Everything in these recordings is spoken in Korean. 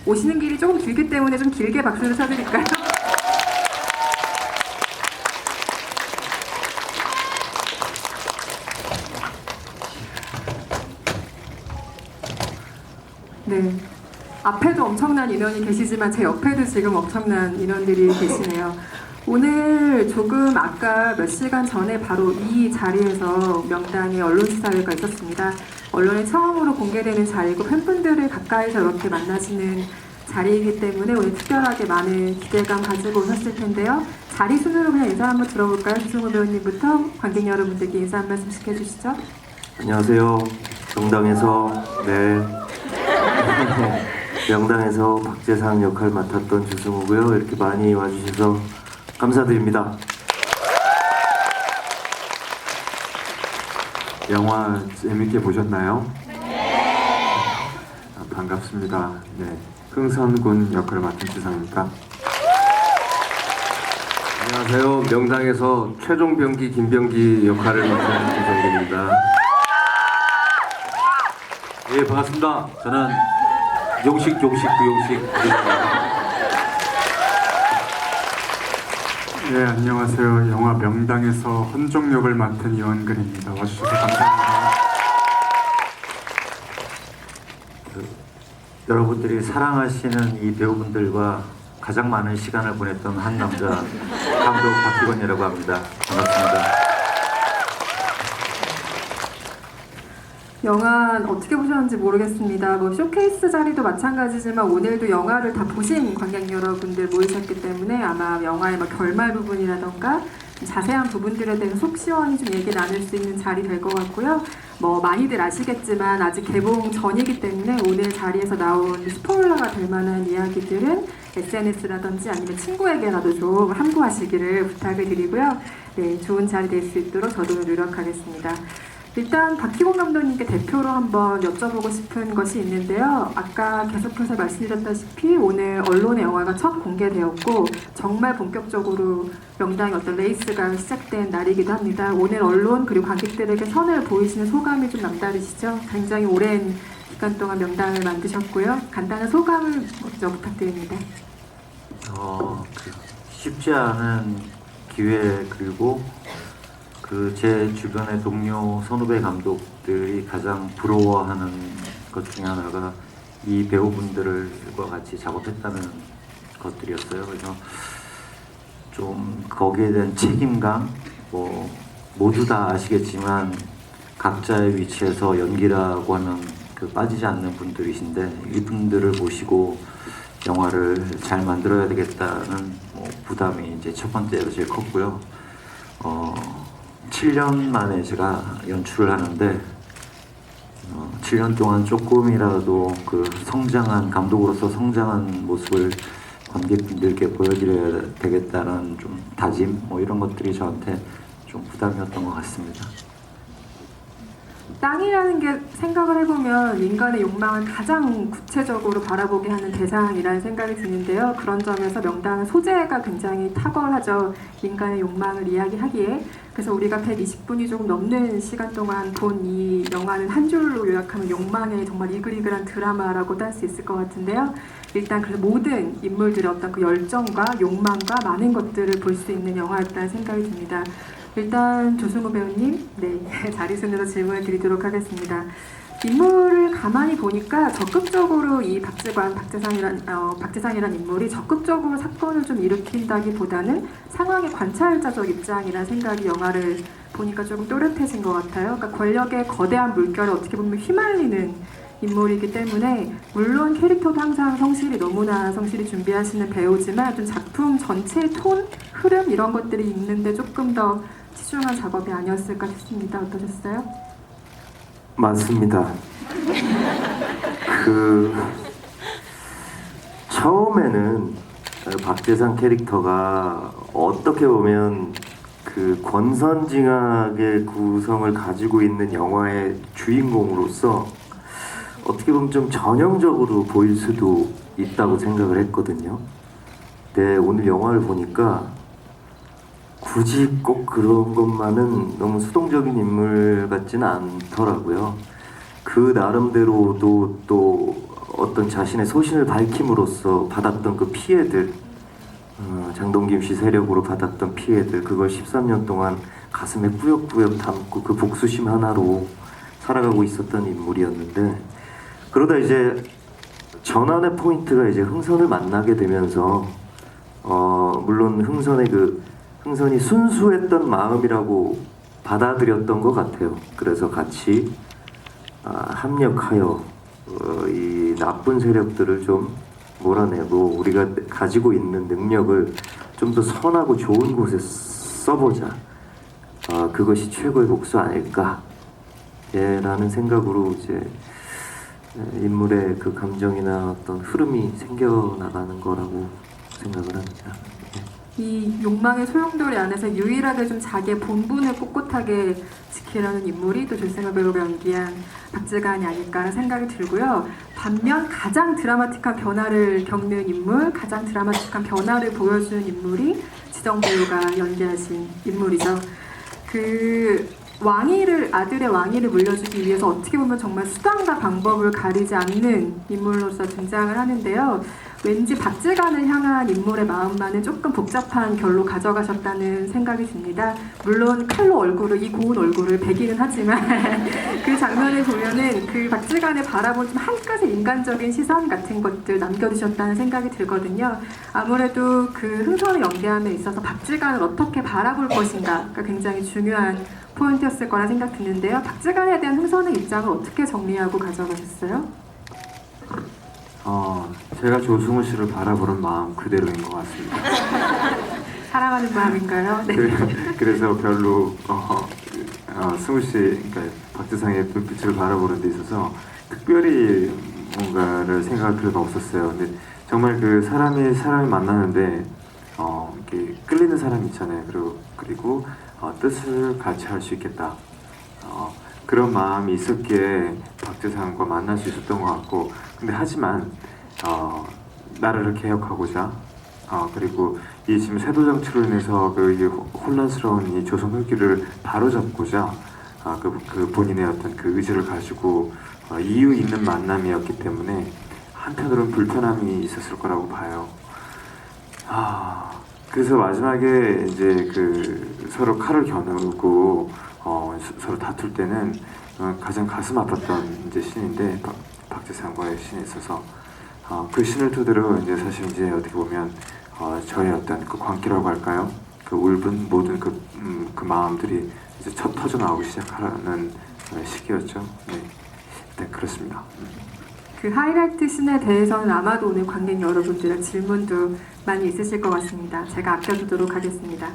오시는 길이 조금 길기 때문에 좀 길게 박수를 쳐드릴까요? 네. 앞에도 엄청난 인원이 계시지만 제 옆에도 지금 엄청난 인원들이 계시네요. 오늘 조금 아까 몇 시간 전에 바로 이 자리에서 명당의 언론시사회가 있었습니다. 언론에 처음으로 공개되는 자리고 팬분들을 가까이서 이렇게 만나시는 자리이기 때문에 오늘 특별하게 많은 기대감 가지고 오셨을 텐데요. 자리 순으로 그냥 인사 한번 들어볼까요? 주승우 배우님부터 관객 여러분들께 인사 한 말씀 시켜주시죠. 안녕하세요. 명당에서 명당에서 박재상 역할 맡았던 주승우고요. 이렇게 많이 와주셔서 감사드립니다. 영화 재밌게 보셨나요? 반갑습니다. 네, 흥선군 역할을 맡은 지상입니다. 안녕하세요. 명당에서 최종병기 김병기 역할을 맡은 김성근입니다. 예, 반갑습니다. 저는 용식 구용식 네, 안녕하세요. 영화 명당에서 헌종 역을 맡은 이원근입니다. 와주셔서 감사합니다. 여러분들이 사랑하시는 이 배우분들과 가장 많은 시간을 보냈던 한 남자 감독 박희건이라고 합니다. 반갑습니다. 영화 어떻게 보셨는지 모르겠습니다. 뭐 쇼케이스 자리도 마찬가지지만 오늘도 영화를 다 보신 관객 여러분들 모이셨기 때문에 아마 영화의 막 결말 부분이라던가 자세한 부분들에 대해서 속 시원히 좀 얘기 나눌 수 있는 자리 될 것 같고요. 뭐 많이들 아시겠지만 아직 개봉 전이기 때문에 오늘 자리에서 나온 스포일러가 될 만한 이야기들은 SNS라든지 아니면 친구에게라도 좀 함구하시기를 부탁을 드리고요. 네, 좋은 자리 될 수 있도록 저도 노력하겠습니다. 일단 박희건 감독님께 대표로 한번 여쭤보고 싶은 것이 있는데요. 아까 계속해서 말씀드렸다시피 오늘 언론의 영화가 첫 공개되었고 정말 본격적으로 명당의 어떤 레이스가 시작된 날이기도 합니다. 오늘 언론 그리고 관객들에게 선을 보이시는 소감이 좀 남다르시죠? 굉장히 오랜 기간 동안 명당을 만드셨고요. 간단한 소감을 먼저 부탁드립니다. 쉽지 않은 기회 그리고 제 주변의 동료 선후배 감독들이 가장 부러워하는 것 중에 하나가 이 배우분들과 같이 작업했다는 것들이었어요. 그래서 좀 거기에 대한 책임감, 뭐 모두 다 아시겠지만 각자의 위치에서 연기라고 하면 빠지지 않는 분들이신데 이분들을 모시고 영화를 잘 만들어야 되겠다는 부담이 이제 첫 번째로 제일 컸고요. 7년 만에 제가 연출을 하는데 7년 동안 조금이라도 성장한 감독으로서 성장한 모습을 관객분들께 보여드려야 되겠다는 좀 다짐 이런 것들이 저한테 좀 부담이었던 것 같습니다. 땅이라는 게 생각을 해보면 인간의 욕망을 가장 구체적으로 바라보게 하는 대상이라는 생각이 드는데요. 그런 점에서 명당은 소재가 굉장히 탁월하죠. 인간의 욕망을 이야기하기에. 그래서 우리가 120분이 조금 넘는 시간 동안 본 이 영화는 한 줄로 요약하면 욕망의 정말 이글이글한 드라마라고도 할 수 있을 것 같은데요. 일단 그래서 모든 인물들의 어떤 그 열정과 욕망과 많은 것들을 볼 수 있는 영화였다는 생각이 듭니다. 일단 조승우 배우님, 자리 순으로 질문을 드리도록 하겠습니다. 인물을 가만히 보니까 적극적으로 이 박재상이란 인물이 적극적으로 사건을 좀 일으킨다기보다는 상황의 관찰자적 입장이라는 생각이 영화를 보니까 조금 또렷해진 것 같아요. 그러니까 권력의 거대한 물결에 어떻게 보면 휘말리는 인물이기 때문에 물론 캐릭터도 항상 너무나 성실히 준비하시는 배우지만 좀 작품 전체의 톤, 흐름 이런 것들이 있는데 조금 더 치중한 작업이 아니었을까 싶습니다. 어떠셨어요? 맞습니다. 처음에는 박재상 캐릭터가 어떻게 보면 권선징악의 구성을 가지고 있는 영화의 주인공으로서 어떻게 보면 좀 전형적으로 보일 수도 있다고 생각을 했거든요. 근데 오늘 영화를 보니까 굳이 꼭 그런 것만은 너무 수동적인 인물 같지는 않더라고요. 그 나름대로도 또 어떤 자신의 소신을 밝힘으로써 받았던 그 피해들, 장동김 씨 세력으로 받았던 피해들, 그걸 13년 동안 가슴에 꾸역꾸역 담고 그 복수심 하나로 살아가고 있었던 인물이었는데, 그러다 이제 전환의 포인트가 이제 흥선을 만나게 되면서 물론 흥선이 순수했던 마음이라고 받아들였던 것 같아요. 그래서 같이 합력하여 이 나쁜 세력들을 좀 몰아내고 우리가 가지고 있는 능력을 좀 더 선하고 좋은 곳에 써보자. 그것이 최고의 복수 아닐까? 라는 생각으로 이제 인물의 그 감정이나 어떤 흐름이 생겨나가는 거라고 생각을 합니다. 이 욕망의 소용돌이 안에서 유일하게 좀 자기의 본분을 꼿꼿하게 지키려는 인물이 또 조승우 배우가 연기한 박지간이 아닐까라는 생각이 들고요. 반면 가장 드라마틱한 변화를 겪는 인물, 가장 드라마틱한 변화를 보여주는 인물이 지정 배우가 연기하신 인물이죠. 그 아들의 왕위를 물려주기 위해서 어떻게 보면 정말 수단과 방법을 가리지 않는 인물로서 등장을 하는데요. 왠지 박지간을 향한 인물의 마음만은 조금 복잡한 결로 가져가셨다는 생각이 듭니다. 물론 칼로 이 고운 얼굴을 베기는 하지만 그 장면을 보면은 그 박지간을 바라본 좀 한 가지 인간적인 시선 같은 것들 남겨두셨다는 생각이 들거든요. 아무래도 그 흥선을 연기함에 있어서 박지간을 어떻게 바라볼 것인가가 굉장히 중요한 포인트였을 거라 생각 드는데요. 박지간에 대한 흥선의 입장을 어떻게 정리하고 가져가셨어요? 제가 조승우 씨를 바라보는 마음 그대로인 것 같습니다. 사랑하는 마음인가요? 네. 그래서 별로 승우 씨, 그러니까 박지상의 눈빛을 바라보는 데 있어서 특별히 뭔가를 생각할 필요가 없었어요. 근데 정말 그 사람이 만나는데 이렇게 끌리는 사람이 있잖아요. 그리고 뜻을 같이 할 수 있겠다. 그런 마음이 있었기에 박지상과 만날 수 있었던 것 같고, 근데 하지만 나라를 개혁하고자 그리고 이 지금 세도정치로 인해서 이 혼란스러운 이 조선 후기를 바로잡고자 그 본인의 어떤 그 의지를 가지고 이유 있는 만남이었기 때문에 한편으로는 불편함이 있었을 거라고 봐요. 그래서 마지막에 이제 그 서로 칼을 겨누고 서로 다툴 때는 가장 가슴 아팠던 이제 신인데 박지상과의 신에 있어서 그 신을 토대로 이제 사실 이제 어떻게 보면 저의 어떤 그 광기라고 할까요? 그 울분 모든 그 마음들이 이제 터져 나오기 시작하는 시기였죠. 네, 그렇습니다. 그 하이라이트 씬에 대해서는 아마도 오늘 관객 여러분들의 질문도 많이 있으실 것 같습니다. 제가 아껴두도록 하겠습니다.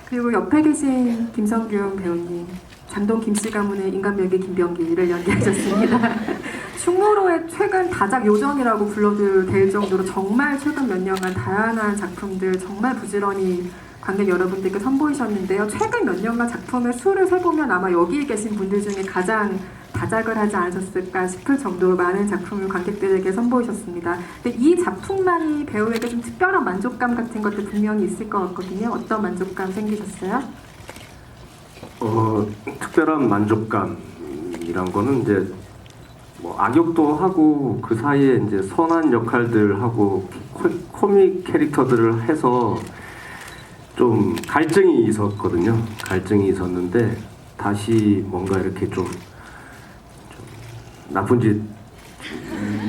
그리고 옆에 계신 김성균 배우님, 장동 김씨 가문의 인간멸기 김병기를 연기하셨습니다. 충무로의 최근 다작 요정이라고 불러도 될 정도로 정말 최근 몇 년간 다양한 작품들 정말 부지런히 관객 여러분들께 선보이셨는데요. 최근 몇 년간 작품의 수를 세보면 아마 여기 계신 분들 중에 가장 다작을 하지 않으셨을까 싶을 정도로 많은 작품을 관객들에게 선보이셨습니다. 근데 이 작품만이 배우에게 좀 특별한 만족감 같은 것도 분명히 있을 것 같거든요. 어떤 만족감 생기셨어요? 특별한 만족감이란 거는 이제 뭐 악역도 하고 그 사이에 이제 선한 역할들 하고 코믹 캐릭터들을 해서 좀 갈증이 있었거든요. 갈증이 있었는데 다시 뭔가 이렇게 좀 나쁜 짓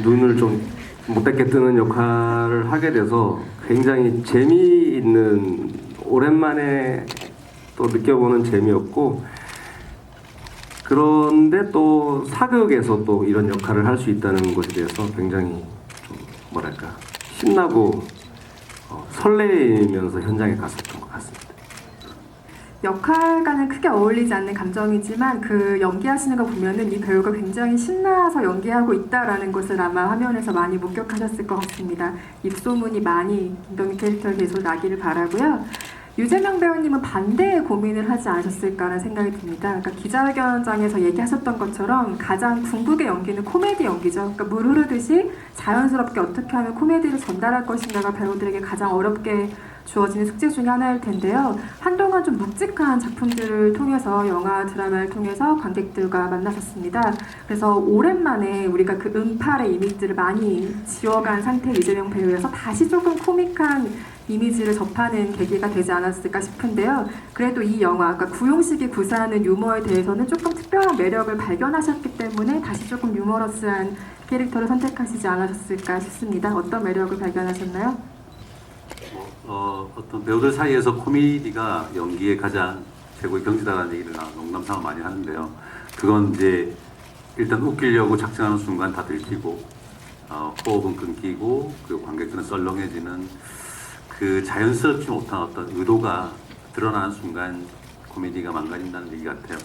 눈을 좀 못되게 뜨는 역할을 하게 돼서 굉장히 재미있는, 오랜만에 또 느껴보는 재미였고, 그런데 또 사극에서 또 이런 역할을 할 수 있다는 것에 대해서 굉장히 좀 뭐랄까 신나고 설레면서 현장에 갔었던 것 같습니다. 역할과는 크게 어울리지 않는 감정이지만 그 연기하시는 거 보면은 이 배우가 굉장히 신나서 연기하고 있다라는 것을 아마 화면에서 많이 목격하셨을 것 같습니다. 입소문이 많이 김병기 캐릭터에 계속 나기를 바라고요. 유재명 배우님은 반대의 고민을 하지 않으셨을까라는 생각이 듭니다. 그러니까 기자회견장에서 얘기하셨던 것처럼 가장 궁극의 연기는 코미디 연기죠. 그러니까 물 흐르듯이 자연스럽게 어떻게 하면 코미디를 전달할 것인가가 배우들에게 가장 어렵게 주어지는 숙제 중에 하나일 텐데요. 한동안 좀 묵직한 작품들을 통해서 영화, 드라마를 통해서 관객들과 만나셨습니다. 그래서 오랜만에 우리가 그 은팔의 이미지를 많이 지워간 상태의 이재명 배우여서 다시 조금 코믹한 이미지를 접하는 계기가 되지 않았을까 싶은데요. 그래도 이 영화, 그러니까 구용식이 구사하는 유머에 대해서는 조금 특별한 매력을 발견하셨기 때문에 다시 조금 유머러스한 캐릭터를 선택하시지 않으셨을까 싶습니다. 어떤 매력을 발견하셨나요? 어떤 배우들 사이에서 코미디가 연기의 가장 최고의 경지다라는 얘기를 농담삼아 많이 하는데요. 그건 이제 일단 웃기려고 작정하는 순간 다 들키고 호흡은 끊기고 그리고 관객들은 썰렁해지는 그 자연스럽지 못한 어떤 의도가 드러나는 순간 코미디가 망가진다는 얘기 같아요.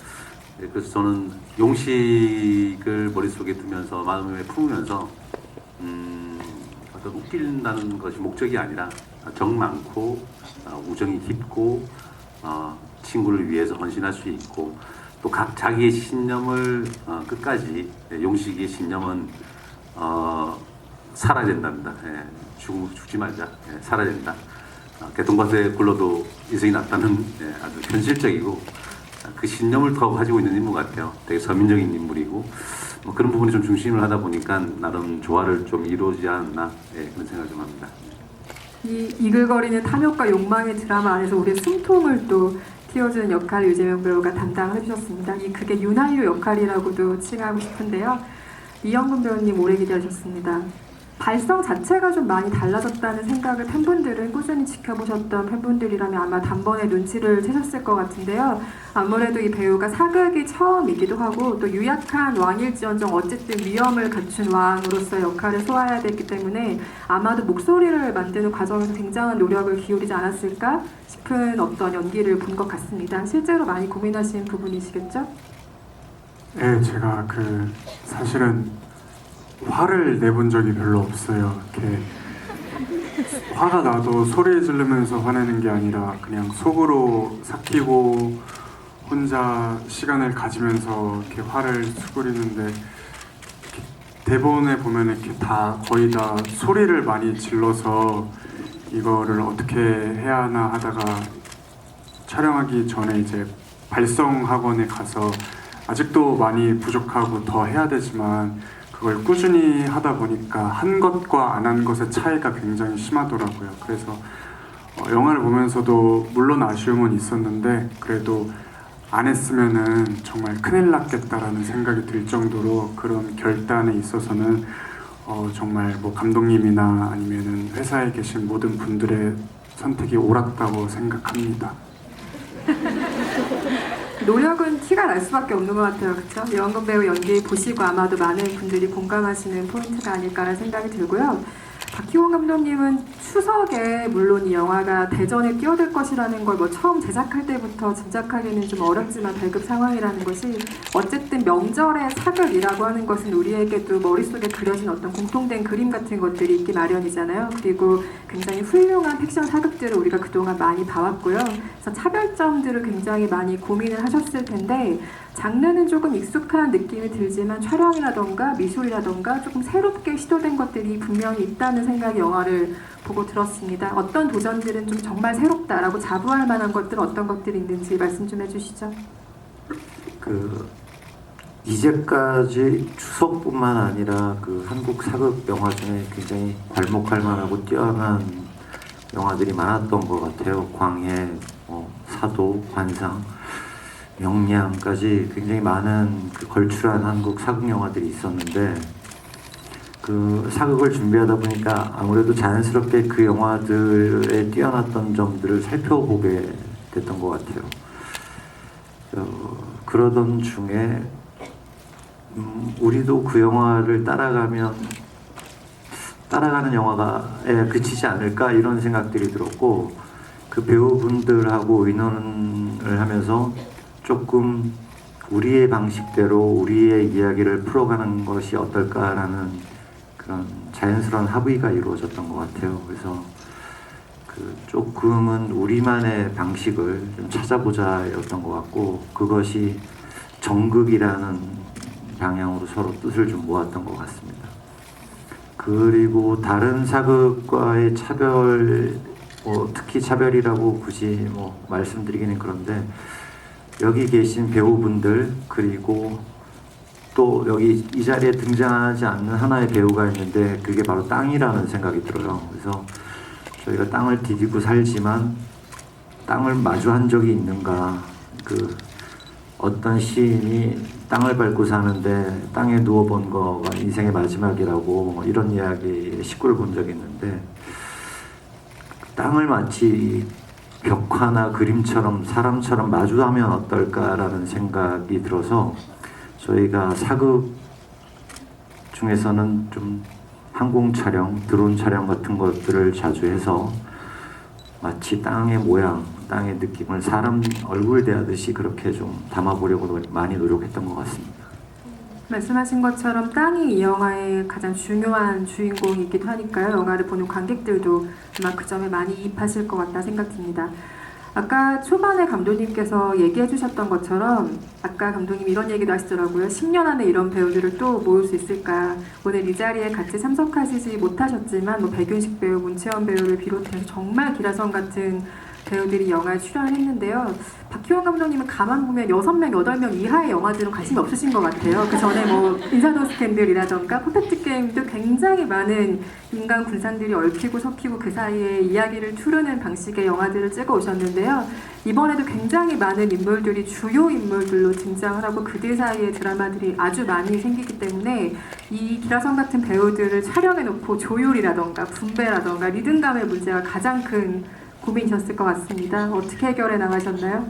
그래서 저는 용식을 머릿속에 두면서 마음에 품으면서 어떤 웃긴다는 것이 목적이 아니라 정 많고 우정이 깊고 친구를 위해서 헌신할 수 있고 또 각 자기의 신념을 끝까지 용식의 신념은 살아야 된답니다. 죽지 말자. 살아야 된다. 개통밭에 굴러도 이승이 낫다는 아주 현실적이고 그 신념을 더 가지고 있는 인물 같아요. 되게 서민적인 인물이고 뭐 그런 부분이 좀 중심을 하다 보니까 나름 조화를 좀 이루어지지 않았나 그런 생각을 좀 합니다. 이 이글거리는 탐욕과 욕망의 드라마 안에서 우리의 숨통을 또 틔워주는 역할을 유재명 배우가 담당을 해주셨습니다. 그게 윤한류 역할이라고도 칭하고 싶은데요. 이영근 배우님 오래 기대하셨습니다. 발성 자체가 좀 많이 달라졌다는 생각을 팬분들은 꾸준히 지켜보셨던 팬분들이라면 아마 단번에 눈치를 채셨을 것 같은데요. 아무래도 이 배우가 사극이 처음이기도 하고 또 유약한 왕일지언정 어쨌든 위엄을 갖춘 왕으로서의 역할을 소화해야 되기 때문에 아마도 목소리를 만드는 과정에서 굉장한 노력을 기울이지 않았을까 싶은 어떤 연기를 본 것 같습니다. 실제로 많이 고민하신 부분이시겠죠? 네, 제가 사실은 화를 내본 적이 별로 없어요. 이렇게 화가 나도 소리 지르면서 화내는 게 아니라 그냥 속으로 삭히고 혼자 시간을 가지면서 이렇게 화를 수그리는데 이렇게 대본에 보면 이렇게 다 거의 다 소리를 많이 질러서 이거를 어떻게 해야 하나 하다가 촬영하기 전에 이제 발성 학원에 가서 아직도 많이 부족하고 더 해야 되지만 그걸 꾸준히 하다 보니까 한 것과 안 한 것의 차이가 굉장히 심하더라고요. 그래서 영화를 보면서도 물론 아쉬움은 있었는데 그래도 안 했으면은 정말 큰일 났겠다라는 생각이 들 정도로 그런 결단에 있어서는 정말 뭐 감독님이나 아니면은 회사에 계신 모든 분들의 선택이 옳았다고 생각합니다. 노력은 티가 날 수밖에 없는 것 같아요. 그렇죠? 이영근 배우 연기 보시고 아마도 많은 분들이 공감하시는 포인트가 아닐까라는 생각이 들고요. 박희원 감독님은 추석에 물론 이 영화가 대전에 뛰어들 것이라는 걸 뭐 처음 제작할 때부터 짐작하기는 좀 어렵지만 발급 상황이라는 것이 어쨌든 명절의 사극이라고 하는 것은 우리에게도 머릿속에 그려진 어떤 공통된 그림 같은 것들이 있기 마련이잖아요. 그리고 굉장히 훌륭한 픽션 사극들을 우리가 그동안 많이 봐왔고요. 그래서 차별점들을 굉장히 많이 고민을 하셨을 텐데 장르는 조금 익숙한 느낌이 들지만 촬영이라던가 미술이라던가 조금 새롭게 시도된 것들이 분명히 있다는 생각이 영화를 보고 들었습니다. 어떤 도전들은 좀 정말 새롭다라고 자부할 만한 것들 어떤 것들이 있는지 말씀 좀 해주시죠. 이제까지 추석뿐만 아니라 한국 사극 영화 중에 굉장히 괄목할 만하고 뛰어난 영화들이 많았던 것 같아요. 광해, 사도, 관상, 명량까지 굉장히 많은 걸출한 한국 사극 영화들이 있었는데 사극을 준비하다 보니까 아무래도 자연스럽게 그 영화들의 뛰어났던 점들을 살펴보게 됐던 것 같아요. 그러던 중에 우리도 그 영화를 따라가는 영화에 그치지 않을까 이런 생각들이 들었고 그 배우분들하고 의논을 하면서 조금 우리의 방식대로 우리의 이야기를 풀어가는 것이 어떨까라는 그런 자연스러운 합의가 이루어졌던 것 같아요. 그래서 조금은 우리만의 방식을 좀 찾아보자였던 것 같고 그것이 정극이라는 방향으로 서로 뜻을 좀 모았던 것 같습니다. 그리고 다른 사극과의 차별이 특히 차별이라고 굳이 뭐 말씀드리기는 그런데 여기 계신 배우분들 그리고 또 여기 이 자리에 등장하지 않는 하나의 배우가 있는데 그게 바로 땅이라는 생각이 들어요. 그래서 저희가 땅을 디디고 살지만 땅을 마주한 적이 있는가, 그 어떤 시인이 땅을 밟고 사는데 땅에 누워본 거가 인생의 마지막이라고 뭐 이런 이야기 시구를 본 적이 있는데 땅을 마치 벽화나 그림처럼 사람처럼 마주하면 어떨까라는 생각이 들어서 저희가 사극 중에서는 좀 항공 촬영, 드론 촬영 같은 것들을 자주 해서 마치 땅의 모양, 땅의 느낌을 사람 얼굴 대하듯이 그렇게 좀 담아보려고 많이 노력했던 것 같습니다. 말씀하신 것처럼 땅이 이 영화의 가장 중요한 주인공이기도 하니까요. 영화를 보는 관객들도 아마 그 점에 많이 이입하실 것 같다 생각 듭니다. 아까 초반에 감독님께서 얘기해 주셨던 것처럼 아까 감독님 이런 얘기도 하시더라고요. 10년 안에 이런 배우들을 또 모을 수 있을까. 오늘 이 자리에 같이 참석하시지 못하셨지만 뭐 백윤식 배우, 문채원 배우를 비롯해서 정말 기라성 같은 배우들이 영화에 출연했는데요. 박희원 감독님은 가만 보면 6명, 8명 이하의 영화들은 관심이 없으신 것 같아요. 그 전에 뭐 인사동 스캔들이라던가 퍼펙트 게임도 굉장히 많은 인간 군상들이 얽히고 섞이고 그 사이에 이야기를 추르는 방식의 영화들을 찍어 오셨는데요. 이번에도 굉장히 많은 인물들이 주요 인물들로 등장을 하고 그들 사이에 드라마들이 아주 많이 생기기 때문에 이 기라성 같은 배우들을 촬영해놓고 조율이라던가 분배라던가 리듬감의 문제가 가장 큰 고민이셨을 것 같습니다. 어떻게 해결해 나가셨나요?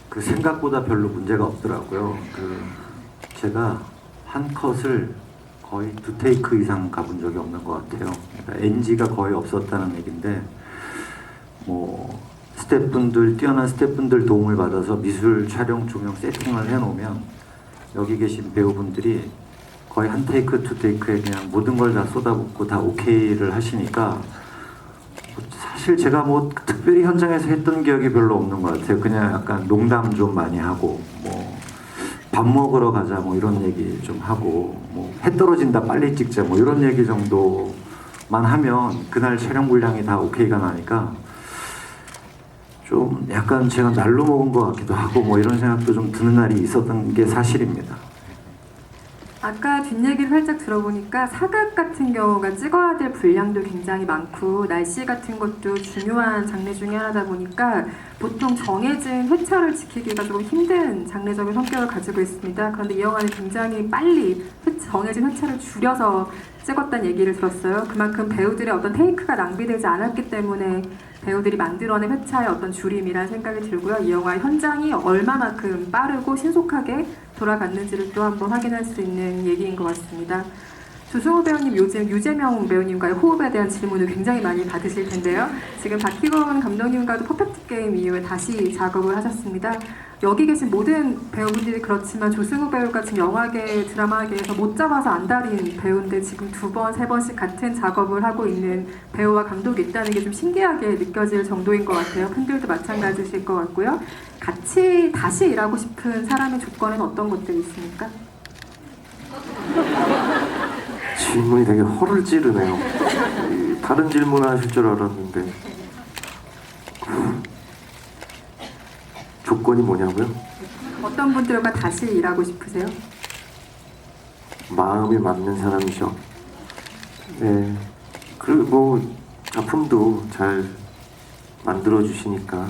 그 생각보다 별로 문제가 없더라고요. 제가 한 컷을 거의 2테이크 이상 가본 적이 없는 것 같아요. 그러니까 NG가 거의 없었다는 얘기인데 뭐 스태프분들, 뛰어난 스태프분들 도움을 받아서 미술 촬영 조명 세팅을 해놓으면 여기 계신 배우분들이 거의 한 테이크, 2테이크에 그냥 모든 걸 다 쏟아붓고 다 오케이를 하시니까 사실 제가 뭐 특별히 현장에서 했던 기억이 별로 없는 것 같아요. 그냥 약간 농담 좀 많이 하고 뭐 밥 먹으러 가자 뭐 이런 얘기 좀 하고 뭐 해 떨어진다 빨리 찍자 뭐 이런 얘기 정도만 하면 그날 촬영 분량이 다 오케이가 나니까 좀 약간 제가 날로 먹은 것 같기도 하고 뭐 이런 생각도 좀 드는 날이 있었던 게 사실입니다. 아까 뒷얘기를 살짝 들어보니까 사극 같은 경우가 찍어야 될 분량도 굉장히 많고 날씨 같은 것도 중요한 장르 중에 하나다 보니까 보통 정해진 회차를 지키기가 조금 힘든 장르적인 성격을 가지고 있습니다. 그런데 이 영화는 굉장히 빨리 정해진 회차를 줄여서 찍었다는 얘기를 들었어요. 그만큼 배우들의 어떤 테이크가 낭비되지 않았기 때문에 배우들이 만들어낸 회차의 어떤 줄임이라는 생각이 들고요. 이 영화의 현장이 얼마만큼 빠르고 신속하게 돌아갔는지를 또 한번 확인할 수 있는 얘기인 것 같습니다. 조승우 배우님 요즘 유재명 배우님과의 호흡에 대한 질문을 굉장히 많이 받으실 텐데요. 지금 박희건 감독님과도 퍼펙트 게임 이후에 다시 작업을 하셨습니다. 여기 계신 모든 배우분들이 그렇지만 조승우 배우가 지금 영화계, 드라마계에서 못 잡아서 안달인 배우인데 지금 2번, 3번씩 같은 작업을 하고 있는 배우와 감독이 있다는 게 좀 신기하게 느껴질 정도인 것 같아요. 팬들도 마찬가지실 것 같고요. 같이 다시 일하고 싶은 사람의 조건에는 어떤 것들이 있습니까? 질문이 되게 허를 찌르네요. 다른 질문 하실 줄 알았는데 조건이 뭐냐고요? 어떤 분들과 다시 일하고 싶으세요? 마음이 맞는 사람이죠. 네. 그리고 뭐 작품도 잘 만들어 주시니까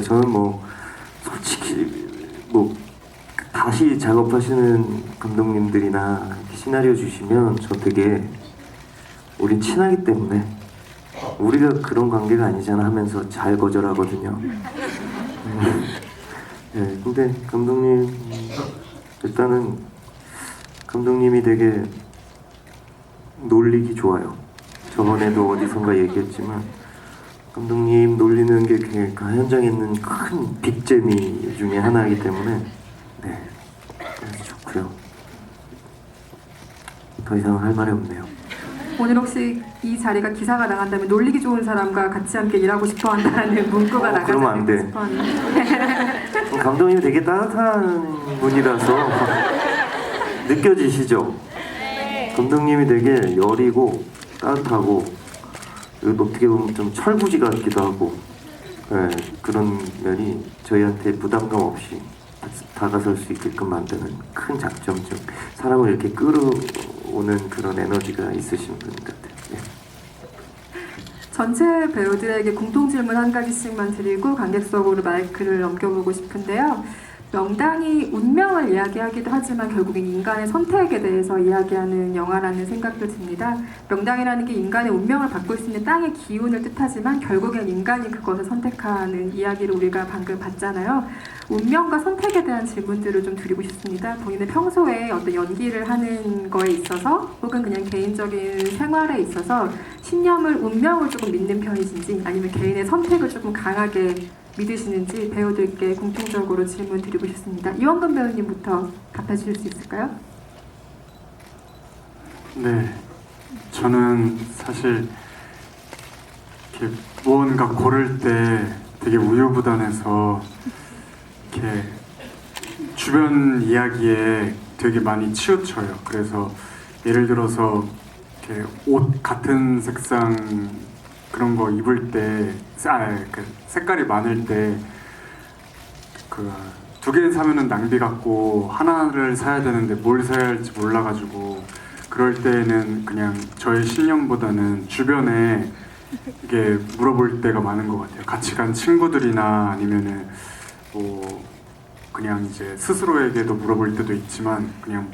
저는 뭐 솔직히 뭐 다시 작업하시는 감독님들이나 시나리오 주시면 저 되게 우린 친하기 때문에 우리가 그런 관계가 아니잖아 하면서 잘 거절하거든요. 네, 근데 감독님 일단은 감독님이 되게 놀리기 좋아요. 저번에도 어디선가 얘기했지만 감독님 놀리는 게 그 현장에 있는 큰 빅재미 중에 하나이기 때문에 네, 그래서 좋고요. 더 이상 할 말이 없네요. 오늘 혹시 이 자리가 기사가 나간다면 놀리기 좋은 사람과 같이 함께 일하고 싶어 한다는 문구가 나가지 그러면 안 돼. 않을까 싶어 하는데 감독님이 되게 따뜻한 분이라서 느껴지시죠? 감독님이 되게 여리고 따뜻하고 어떻게 보면 좀 철부지 같기도 하고 예, 그런 면이 저희한테 부담감 없이 다가설 수 있게끔 만드는 큰 장점적 사람을 이렇게 끌어오는 그런 에너지가 있으신 분 같아요. 예. 전체 배우들에게 공통 질문 한 가지씩만 드리고 관객석으로 마이크를 넘겨보고 싶은데요. 명당이 운명을 이야기하기도 하지만 결국엔 인간의 선택에 대해서 이야기하는 영화라는 생각도 듭니다. 명당이라는 게 인간의 운명을 바꿀 수 있는 땅의 기운을 뜻하지만 결국엔 인간이 그것을 선택하는 이야기를 우리가 방금 봤잖아요. 운명과 선택에 대한 질문들을 좀 드리고 싶습니다. 본인의 평소에 어떤 연기를 하는 거에 있어서 혹은 그냥 개인적인 생활에 있어서 신념을, 운명을 조금 믿는 편이신지 아니면 개인의 선택을 조금 강하게 믿으시는지 배우들께 공통적으로 질문 드리고 싶습니다. 이원근 배우님부터 답해 주실 수 있을까요? 네, 저는 사실 이렇게 무언가 고를 때 되게 우유부단해서 이렇게 주변 이야기에 되게 많이 치우쳐요. 그래서 예를 들어서 이렇게 옷 같은 색상 그런 거 입을 때, 그 색깔이 많을 때 그 두 개 사면은 낭비 같고 하나를 사야 되는데 뭘 사야 할지 몰라가지고 그럴 때는 그냥 저의 신념보다는 주변에 이게 물어볼 때가 많은 것 같아요. 같이 간 친구들이나 아니면은 뭐 그냥 이제 스스로에게도 물어볼 때도 있지만 그냥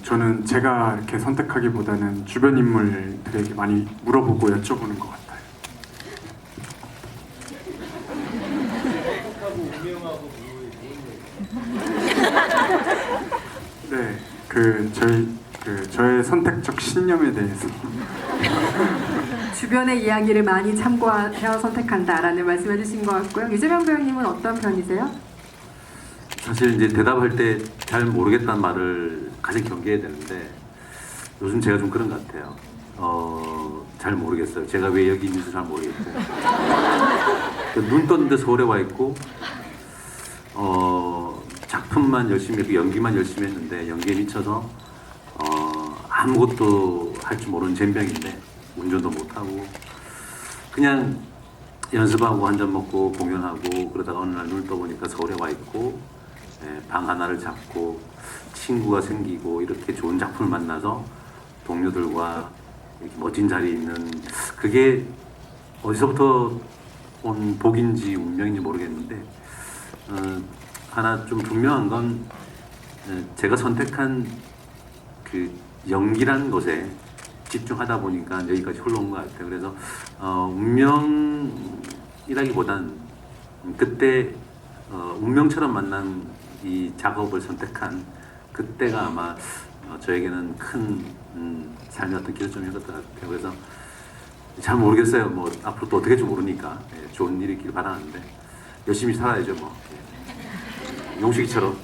저는 제가 이렇게 선택하기보다는 주변 인물들에게 많이 물어보고 여쭤보는 것 같아요. 네, 저의 선택적 신념에 대해서. 주변의 이야기를 많이 참고해서 선택한다라는 말씀해 주신 것 같고요. 유재명 배우님은 어떤 편이세요? 사실 이제 대답할 때 잘 모르겠다는 말을 가장 경계해야 되는데 요즘 제가 좀 그런 것 같아요. 잘 모르겠어요. 제가 왜 여기 있는지 잘 모르겠고 눈 떴는데 서울에 와 있고 작품만 열심히 했고 연기만 열심히 했는데 연기에 미쳐서 아무것도 할 줄 모르는 젬병인데 운전도 못하고 그냥 연습하고 한 잔 먹고 공연하고 그러다가 어느 날 눈을 떠보니까 서울에 와 있고 방 하나를 잡고 친구가 생기고 이렇게 좋은 작품을 만나서 동료들과 이렇게 멋진 자리에 있는 그게 어디서부터 온 복인지 운명인지 모르겠는데 하나 좀 분명한 건 제가 선택한 그 연기라는 것에 집중하다 보니까 여기까지 흘러온 것 같아요. 그래서 운명이라기보단 그때 운명처럼 만난 이 작업을 선택한 그때가 아마 저에게는 큰 삶의 어떤 기로점이었던 것 같아요. 그래서 잘 모르겠어요. 뭐 앞으로 또 어떻게 될지 모르니까 좋은 일이 있길 바라는데 열심히 살아야죠. 뭐 용식이처럼.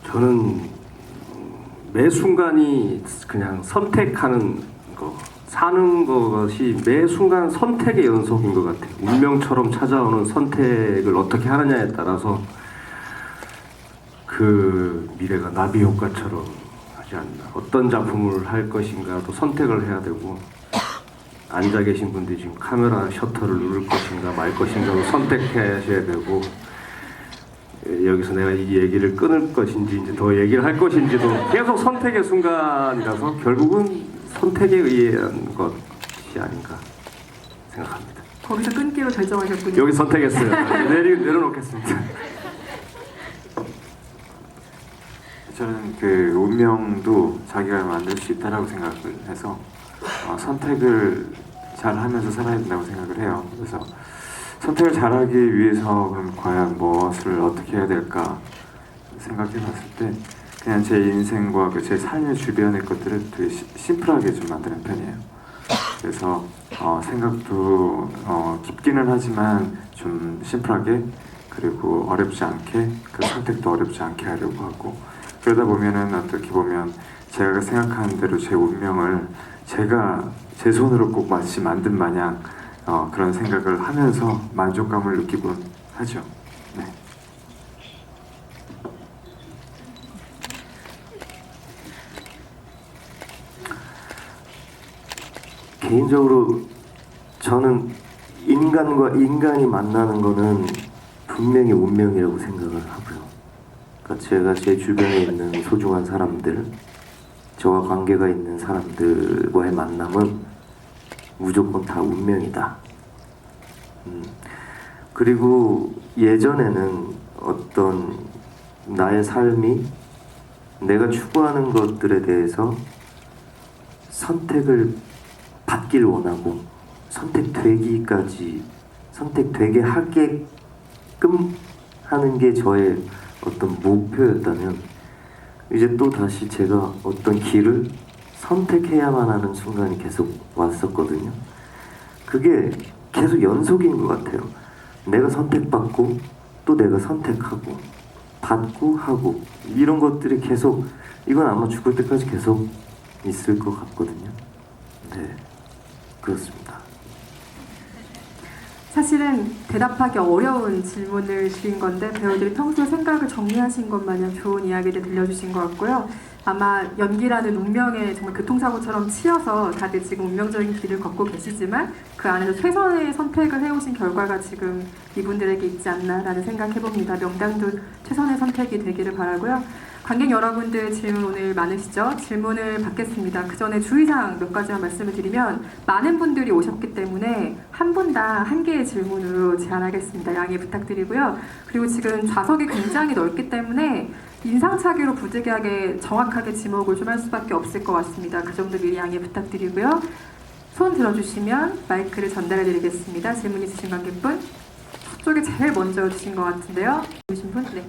저는 매 순간이 그냥 선택하는 거, 사는 것이 매 순간 선택의 연속인 것 같아요. 운명처럼 찾아오는 선택을 어떻게 하느냐에 따라서 그 미래가 나비 효과처럼 하지 않나. 어떤 작품을 할 것인가도 선택을 해야 되고 앉아 계신 분들이 지금 카메라 셔터를 누를 것인가 말 것인가도 선택하셔야 되고 여기서 내가 이 얘기를 끊을 것인지 이제 더 얘기를 할 것인지도 계속 선택의 순간이라서 결국은 선택에 의한 것이 아닌가 생각합니다. 거기서 끊기로 결정하셨군요. 여기 선택했어요. 내려놓겠습니다. 저는 그 운명도 자기가 만들 수 있다라고 생각을 해서 선택을 잘 하면서 살아야 된다고 생각을 해요. 그래서 선택을 잘하기 위해서 그럼 과연 무엇을 어떻게 해야 될까 생각해 봤을 때 그냥 제 인생과 제 삶의 주변의 것들을 되게 심플하게 좀 만드는 편이에요. 그래서 생각도 깊기는 하지만 좀 심플하게 그리고 어렵지 않게 그 선택도 어렵지 않게 하려고 하고 그러다 보면은 어떻게 보면 제가 생각하는 대로 제 운명을 제가 제 손으로 꼭 마치 만든 마냥 그런 생각을 하면서 만족감을 느끼곤 하죠. 네. 개인적으로 저는 인간과 인간이 만나는 거는 분명히 운명이라고 생각을 하고요. 그러니까 제가 제 주변에 있는 소중한 사람들, 저와 관계가 있는 사람들과의 만남은 무조건 다 운명이다. 그리고 예전에는 어떤 나의 삶이 내가 추구하는 것들에 대해서 선택을 받길 원하고 선택되게 하게끔 하는 게 저의 어떤 목표였다면 이제 또 다시 제가 어떤 길을 선택해야만 하는 순간이 계속 왔었거든요. 그게 계속 연속인 것 같아요. 내가 선택받고 또 내가 선택하고 받고 하고 이런 것들이 계속 이건 아마 죽을 때까지 계속 있을 것 같거든요. 네, 그렇습니다. 사실은 대답하기 어려운 질문을 드린 건데 배우들이 평소에 생각을 정리하신 것 마냥 좋은 이야기를 들려주신 것 같고요. 아마 연기라는 운명에 정말 교통사고처럼 치여서 다들 지금 운명적인 길을 걷고 계시지만 그 안에서 최선의 선택을 해오신 결과가 지금 이분들에게 있지 않나라는 생각해봅니다. 명당도 최선의 선택이 되기를 바라고요. 관객 여러분들 질문 오늘 많으시죠? 질문을 받겠습니다. 그 전에 주의사항 몇 가지만 말씀을 드리면 많은 분들이 오셨기 때문에 한 분당 한 개의 질문으로 제한하겠습니다. 양해 부탁드리고요. 그리고 지금 좌석이 굉장히 넓기 때문에 인상착의로 부득이하게 정확하게 지목을 좀 할 수밖에 없을 것 같습니다. 그 정도 미리 양해 부탁드리고요. 손 들어주시면 마이크를 전달해 드리겠습니다. 질문 있으신 관객분? 저쪽에 제일 먼저 주신 것 같은데요. 보신 분? 네.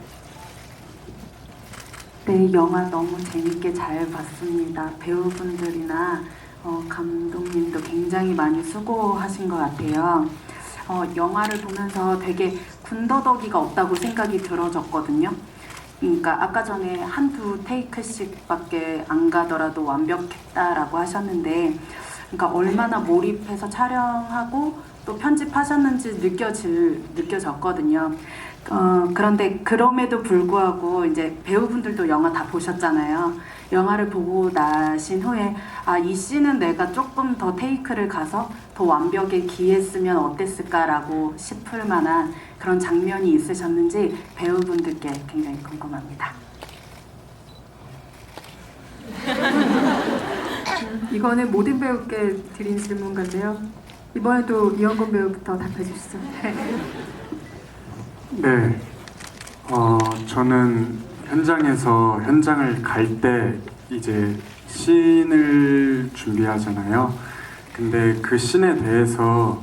네, 영화 너무 재밌게 잘 봤습니다. 배우분들이나 감독님도 굉장히 많이 수고하신 것 같아요. 영화를 보면서 되게 군더더기가 없다고 생각이 들어졌거든요. 그러니까 아까 전에 한두 테이크씩밖에 안 가더라도 완벽했다라고 하셨는데 그러니까 얼마나 몰입해서 촬영하고 또 편집하셨는지 느껴졌거든요. 그런데 그럼에도 불구하고 이제 배우분들도 영화 다 보셨잖아요. 영화를 보고 나신 후에 이 씬은 내가 조금 더 테이크를 가서 더 완벽에 기했으면 어땠을까라고 싶을 만한 그런 장면이 있으셨는지 배우분들께 굉장히 궁금합니다. 이거는 모든 배우께 드린 질문 같네요. 이번에도 이영건 배우부터 답해 주시죠. 네, 저는 현장을 갈 때 이제 씬을 준비하잖아요. 근데 그 씬에 대해서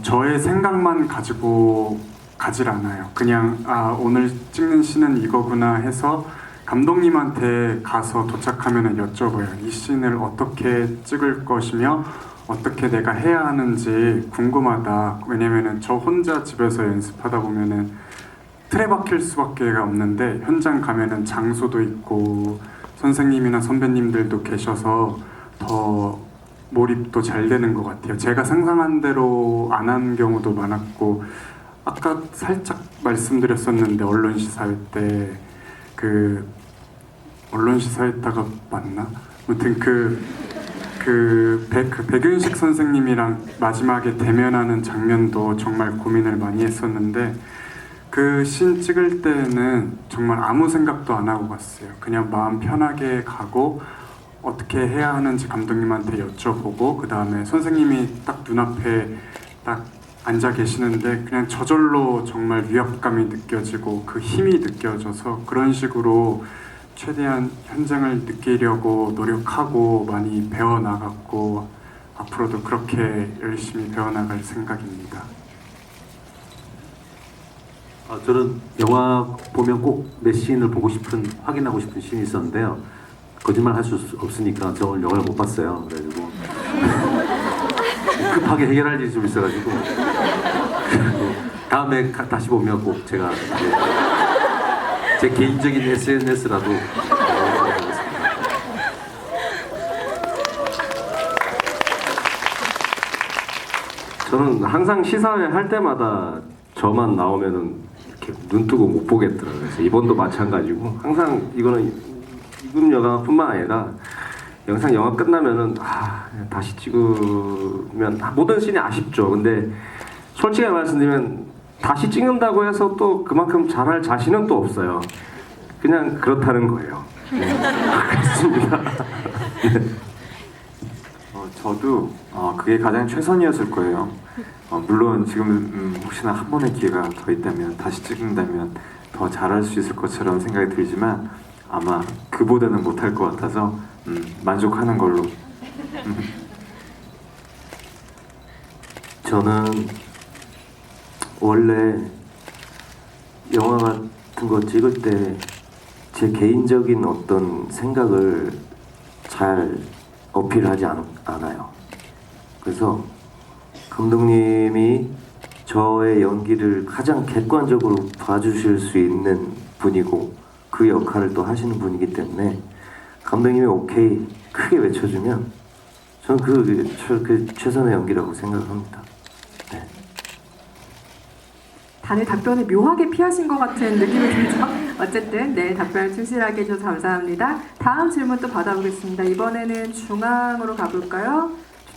저의 생각만 가지고 가질 않아요. 그냥 오늘 찍는 씬은 이거구나 해서 감독님한테 가서 도착하면 여쭤봐요. 이 씬을 어떻게 찍을 것이며 어떻게 내가 해야 하는지 궁금하다. 왜냐면은 저 혼자 집에서 연습하다 보면은 틀에 박힐 수밖에 없는데 현장 가면은 장소도 있고 선생님이나 선배님들도 계셔서 더 몰입도 잘 되는 것 같아요. 제가 상상한 대로 안 한 경우도 많았고 아까 살짝 말씀드렸었는데 언론시사회 때 그 언론시사회다가 맞나? 아무튼 백윤식 선생님이랑 마지막에 대면하는 장면도 정말 고민을 많이 했었는데 그 씬 찍을 때는 정말 아무 생각도 안 하고 갔어요. 그냥 마음 편하게 가고 어떻게 해야 하는지 감독님한테 여쭤보고 그 다음에 선생님이 딱 눈앞에 딱 앉아 계시는데 그냥 저절로 정말 위압감이 느껴지고 그 힘이 느껴져서 그런 식으로 최대한 현장을 느끼려고 노력하고 많이 배워나갔고 앞으로도 그렇게 열심히 배워나갈 생각입니다. 저는 영화 보면 꼭 몇 씬을 확인하고 싶은 씬이 있었는데요. 거짓말 할 수 없으니까 저 오늘 영화를 못 봤어요. 그래가지고 급하게 해결할 일이 좀 있어가지고 다음에 다시 보면 꼭 제가 제 개인적인 SNS라도 저는 항상 시사회 할 때마다 저만 나오면은 이렇게 눈 뜨고 못 보겠더라고요. 그래서 이번도 마찬가지고 항상 이거는 이금 여가뿐만 아니라 영화 끝나면은 다시 찍으면 모든 씬이 아쉽죠. 근데 솔직히 말씀드리면 다시 찍는다고 해서 또 그만큼 잘할 자신은 또 없어요. 그냥 그렇다는 거예요. 네. 그렇습니다. 저도 그게 가장 최선이었을 거예요. 물론 지금 혹시나 한 번의 기회가 더 있다면 다시 찍는다면 더 잘할 수 있을 것처럼 생각이 들지만 아마 그보다는 못할 것 같아서 만족하는 걸로. 저는 원래 영화 같은 거 찍을 때 제 개인적인 어떤 생각을 잘 어필하지 않아요. 그래서 감독님이 저의 연기를 가장 객관적으로 봐주실 수 있는 분이고 그 역할을 또 하시는 분이기 때문에 감독님이 오케이 크게 외쳐주면 저는 그 최선의 연기라고 생각합니다. 네. 다들 답변을 묘하게 피하신 것 같은 느낌이 들죠? 어쨌든 네, 답변을 충실하게 해주셔서 감사합니다. 다음 질문 또 받아보겠습니다. 이번에는 중앙으로 가볼까요?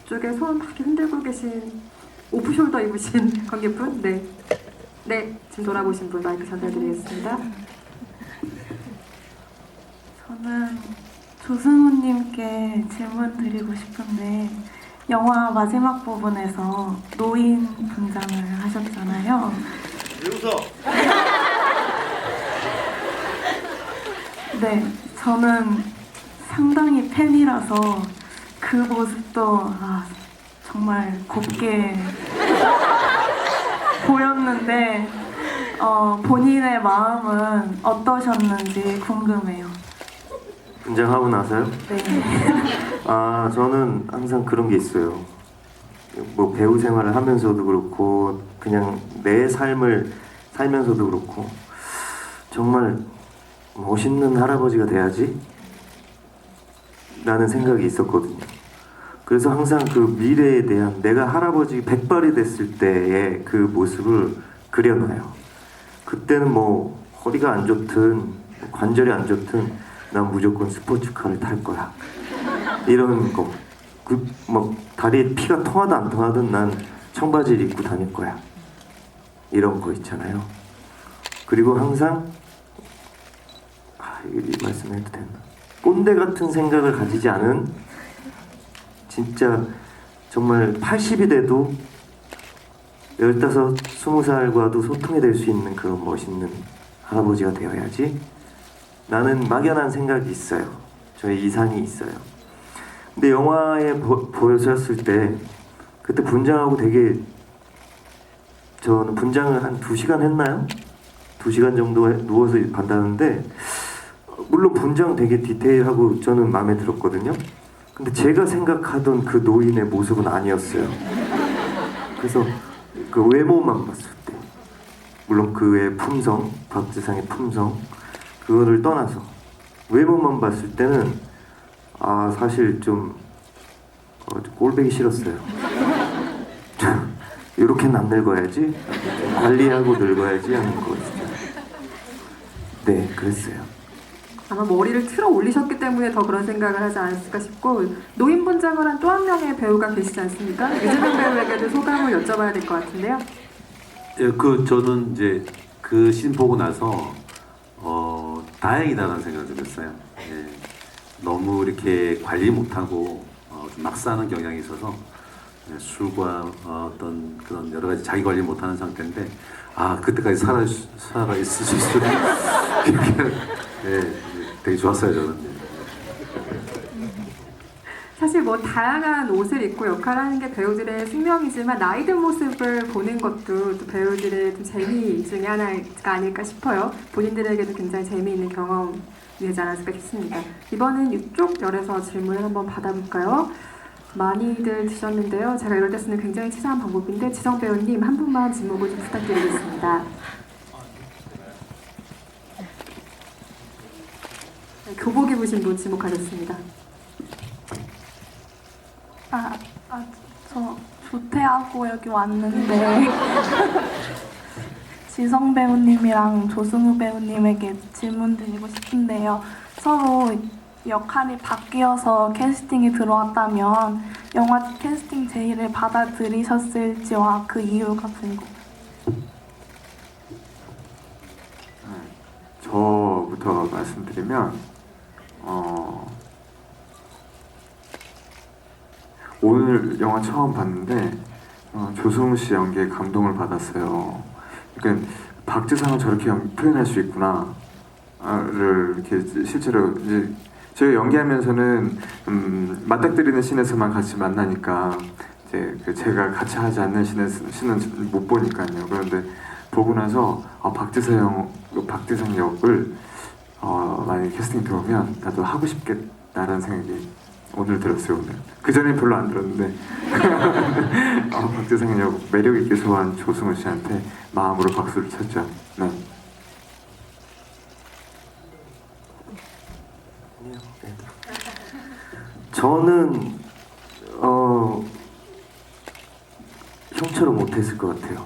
저쪽에 손 막 흔들고 계신 오프숄더 입으신 관객분? 네. 네, 지금 돌아보신 분 마이크 전달드리겠습니다. 저는 조승우님께 질문 드리고 싶은데 영화 마지막 부분에서 노인 분장을 하셨잖아요. 왜 웃어? 네, 저는 상당히 팬이라서 그 모습도 정말 곱게 보였는데 본인의 마음은 어떠셨는지 궁금해요. 분장하고 나서요? 네. 저는 항상 그런 게 있어요. 뭐 배우 생활을 하면서도 그렇고 그냥 내 삶을 살면서도 그렇고 정말 멋있는 할아버지가 돼야지 라는 생각이 있었거든요. 그래서 항상 그 미래에 대한 내가 할아버지 백발이 됐을 때의 그 모습을 그려놔요. 그때는 뭐 허리가 안 좋든 관절이 안 좋든 난 무조건 스포츠카를 탈 거야. 이런 거. 뭐 다리에 피가 통하든 안 통하든 난 청바지를 입고 다닐 거야. 이런 거 있잖아요. 그리고 항상 이 말씀해도 되나? 꼰대 같은 생각을 가지지 않은 진짜 정말 80이 돼도 15, 20살과도 소통이 될 수 있는 그런 멋있는 할아버지가 되어야지. 나는 막연한 생각이 있어요. 저의 이상이 있어요. 근데 영화에 보여졌을 때 그때 분장하고 되게 저는 분장을 한 2시간 했나요? 2시간 정도 누워서 봤다는데 물론 분장 되게 디테일하고 저는 마음에 들었거든요. 근데 제가 생각하던 그 노인의 모습은 아니었어요. 그래서 그 외모만 봤을 때 물론 그의 품성, 박지상의 품성 그거를 떠나서 외모만 봤을 때는 사실 좀 꼴보기 싫었어요. 이렇게는 안 늙어야지, 관리하고 늙어야지 하는 거 있어요. 네, 그랬어요. 아마 머리를 틀어 올리셨기 때문에 더 그런 생각을 하지 않았을까 싶고 노인 분장을 한 또 한 명의 배우가 계시지 않습니까? 유재명 배우에게도 소감을 여쭤봐야 될 것 같은데요. 예, 저는 이제 그 씬 보고 나서 다행이다라는 생각을 좀 했어요. 예, 너무 이렇게 관리 못하고 좀 막 사는 경향이 있어서 술과 어떤 그런 여러 가지 자기 관리 못하는 상태인데 그때까지 살아 있을 수 있어요. 예, 되게 좋았어요 저는. 사실 뭐 다양한 옷을 입고 역할하는 게 배우들의 숙명이지만 나이 든 모습을 보는 것도 또 배우들의 좀 재미 중에 하나가 아닐까 싶어요. 본인들에게도 굉장히 재미있는 경험이 되지 않았을까 싶습니다. 이번엔 이쪽 열에서 질문을 한번 받아볼까요? 많이들 드셨는데요. 제가 이럴 때 쓰는 굉장히 치사한 방법인데 지성 배우님 한 분만 지목을 좀 부탁드리겠습니다. 네, 교복 입으신 분 지목하셨습니다. 저 조퇴하고 여기 왔는데 지성 배우님이랑 조승우 배우님에게 질문 드리고 싶은데요. 서로 역할이 바뀌어서 캐스팅이 들어왔다면 영화 캐스팅 제의를 받아들이셨을지와 그 이유가 궁금해요. 저부터 말씀드리면 오늘 영화 처음 봤는데 조승우 씨 연기에 감동을 받았어요. 그러니까 박지성은 저렇게 표현할 수 있구나를 이렇게 실제로 이제 저희 연기하면서는 맞닥뜨리는 씬에서만 같이 만나니까 이제 제가 같이 하지 않는 씬은 못 보니까요. 그런데 보고 나서 박지성 역을 만약에 캐스팅 들어오면 나도 하고 싶겠다라는 생각이 오늘 들었어요. 오늘 그 전에 별로 안 들었는데 박지성 역 매력 있게 소화한 조승우 씨한테 마음으로 박수를 쳤죠. 네. 저는 형처럼 못했을 것 같아요.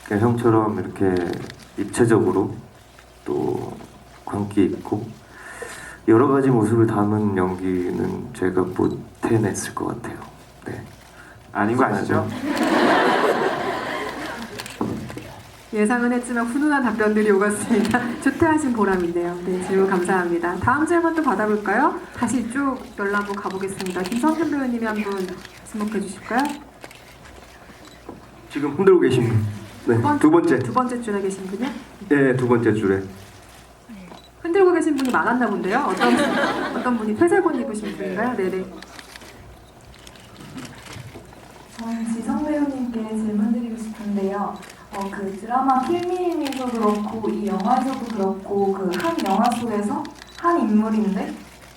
그냥 형처럼 이렇게 입체적으로 또 광기 있고 여러 가지 모습을 담은 연기는 제가 못 해냈을 것 같아요. 네. 아닌 거 아시죠? 예상은 했지만 훈훈한 답변들이 오갔습니다. 조퇴하신 보람인데요. 네, 질문 감사합니다. 다음 질문 또 받아볼까요? 다시 쭉 연락 한번 가보겠습니다. 김성현 배우님이 한분 지목해 주실까요? 지금 흔들고 계신 분. 네, 두 번째. 두 번째 줄에 계신 분이요? 네, 두 번째 줄에. 흔들고 계신 분이 많았나 본데요. 어떤 분이 퇴색 옷 입으신 분인가요? 네네. 저는 지성 배우님께 질문드리고 싶은데요. 그 드라마 킬미에서도 그렇고 이 영화에서도 그렇고 그 한 영화 속에서 한 인물인데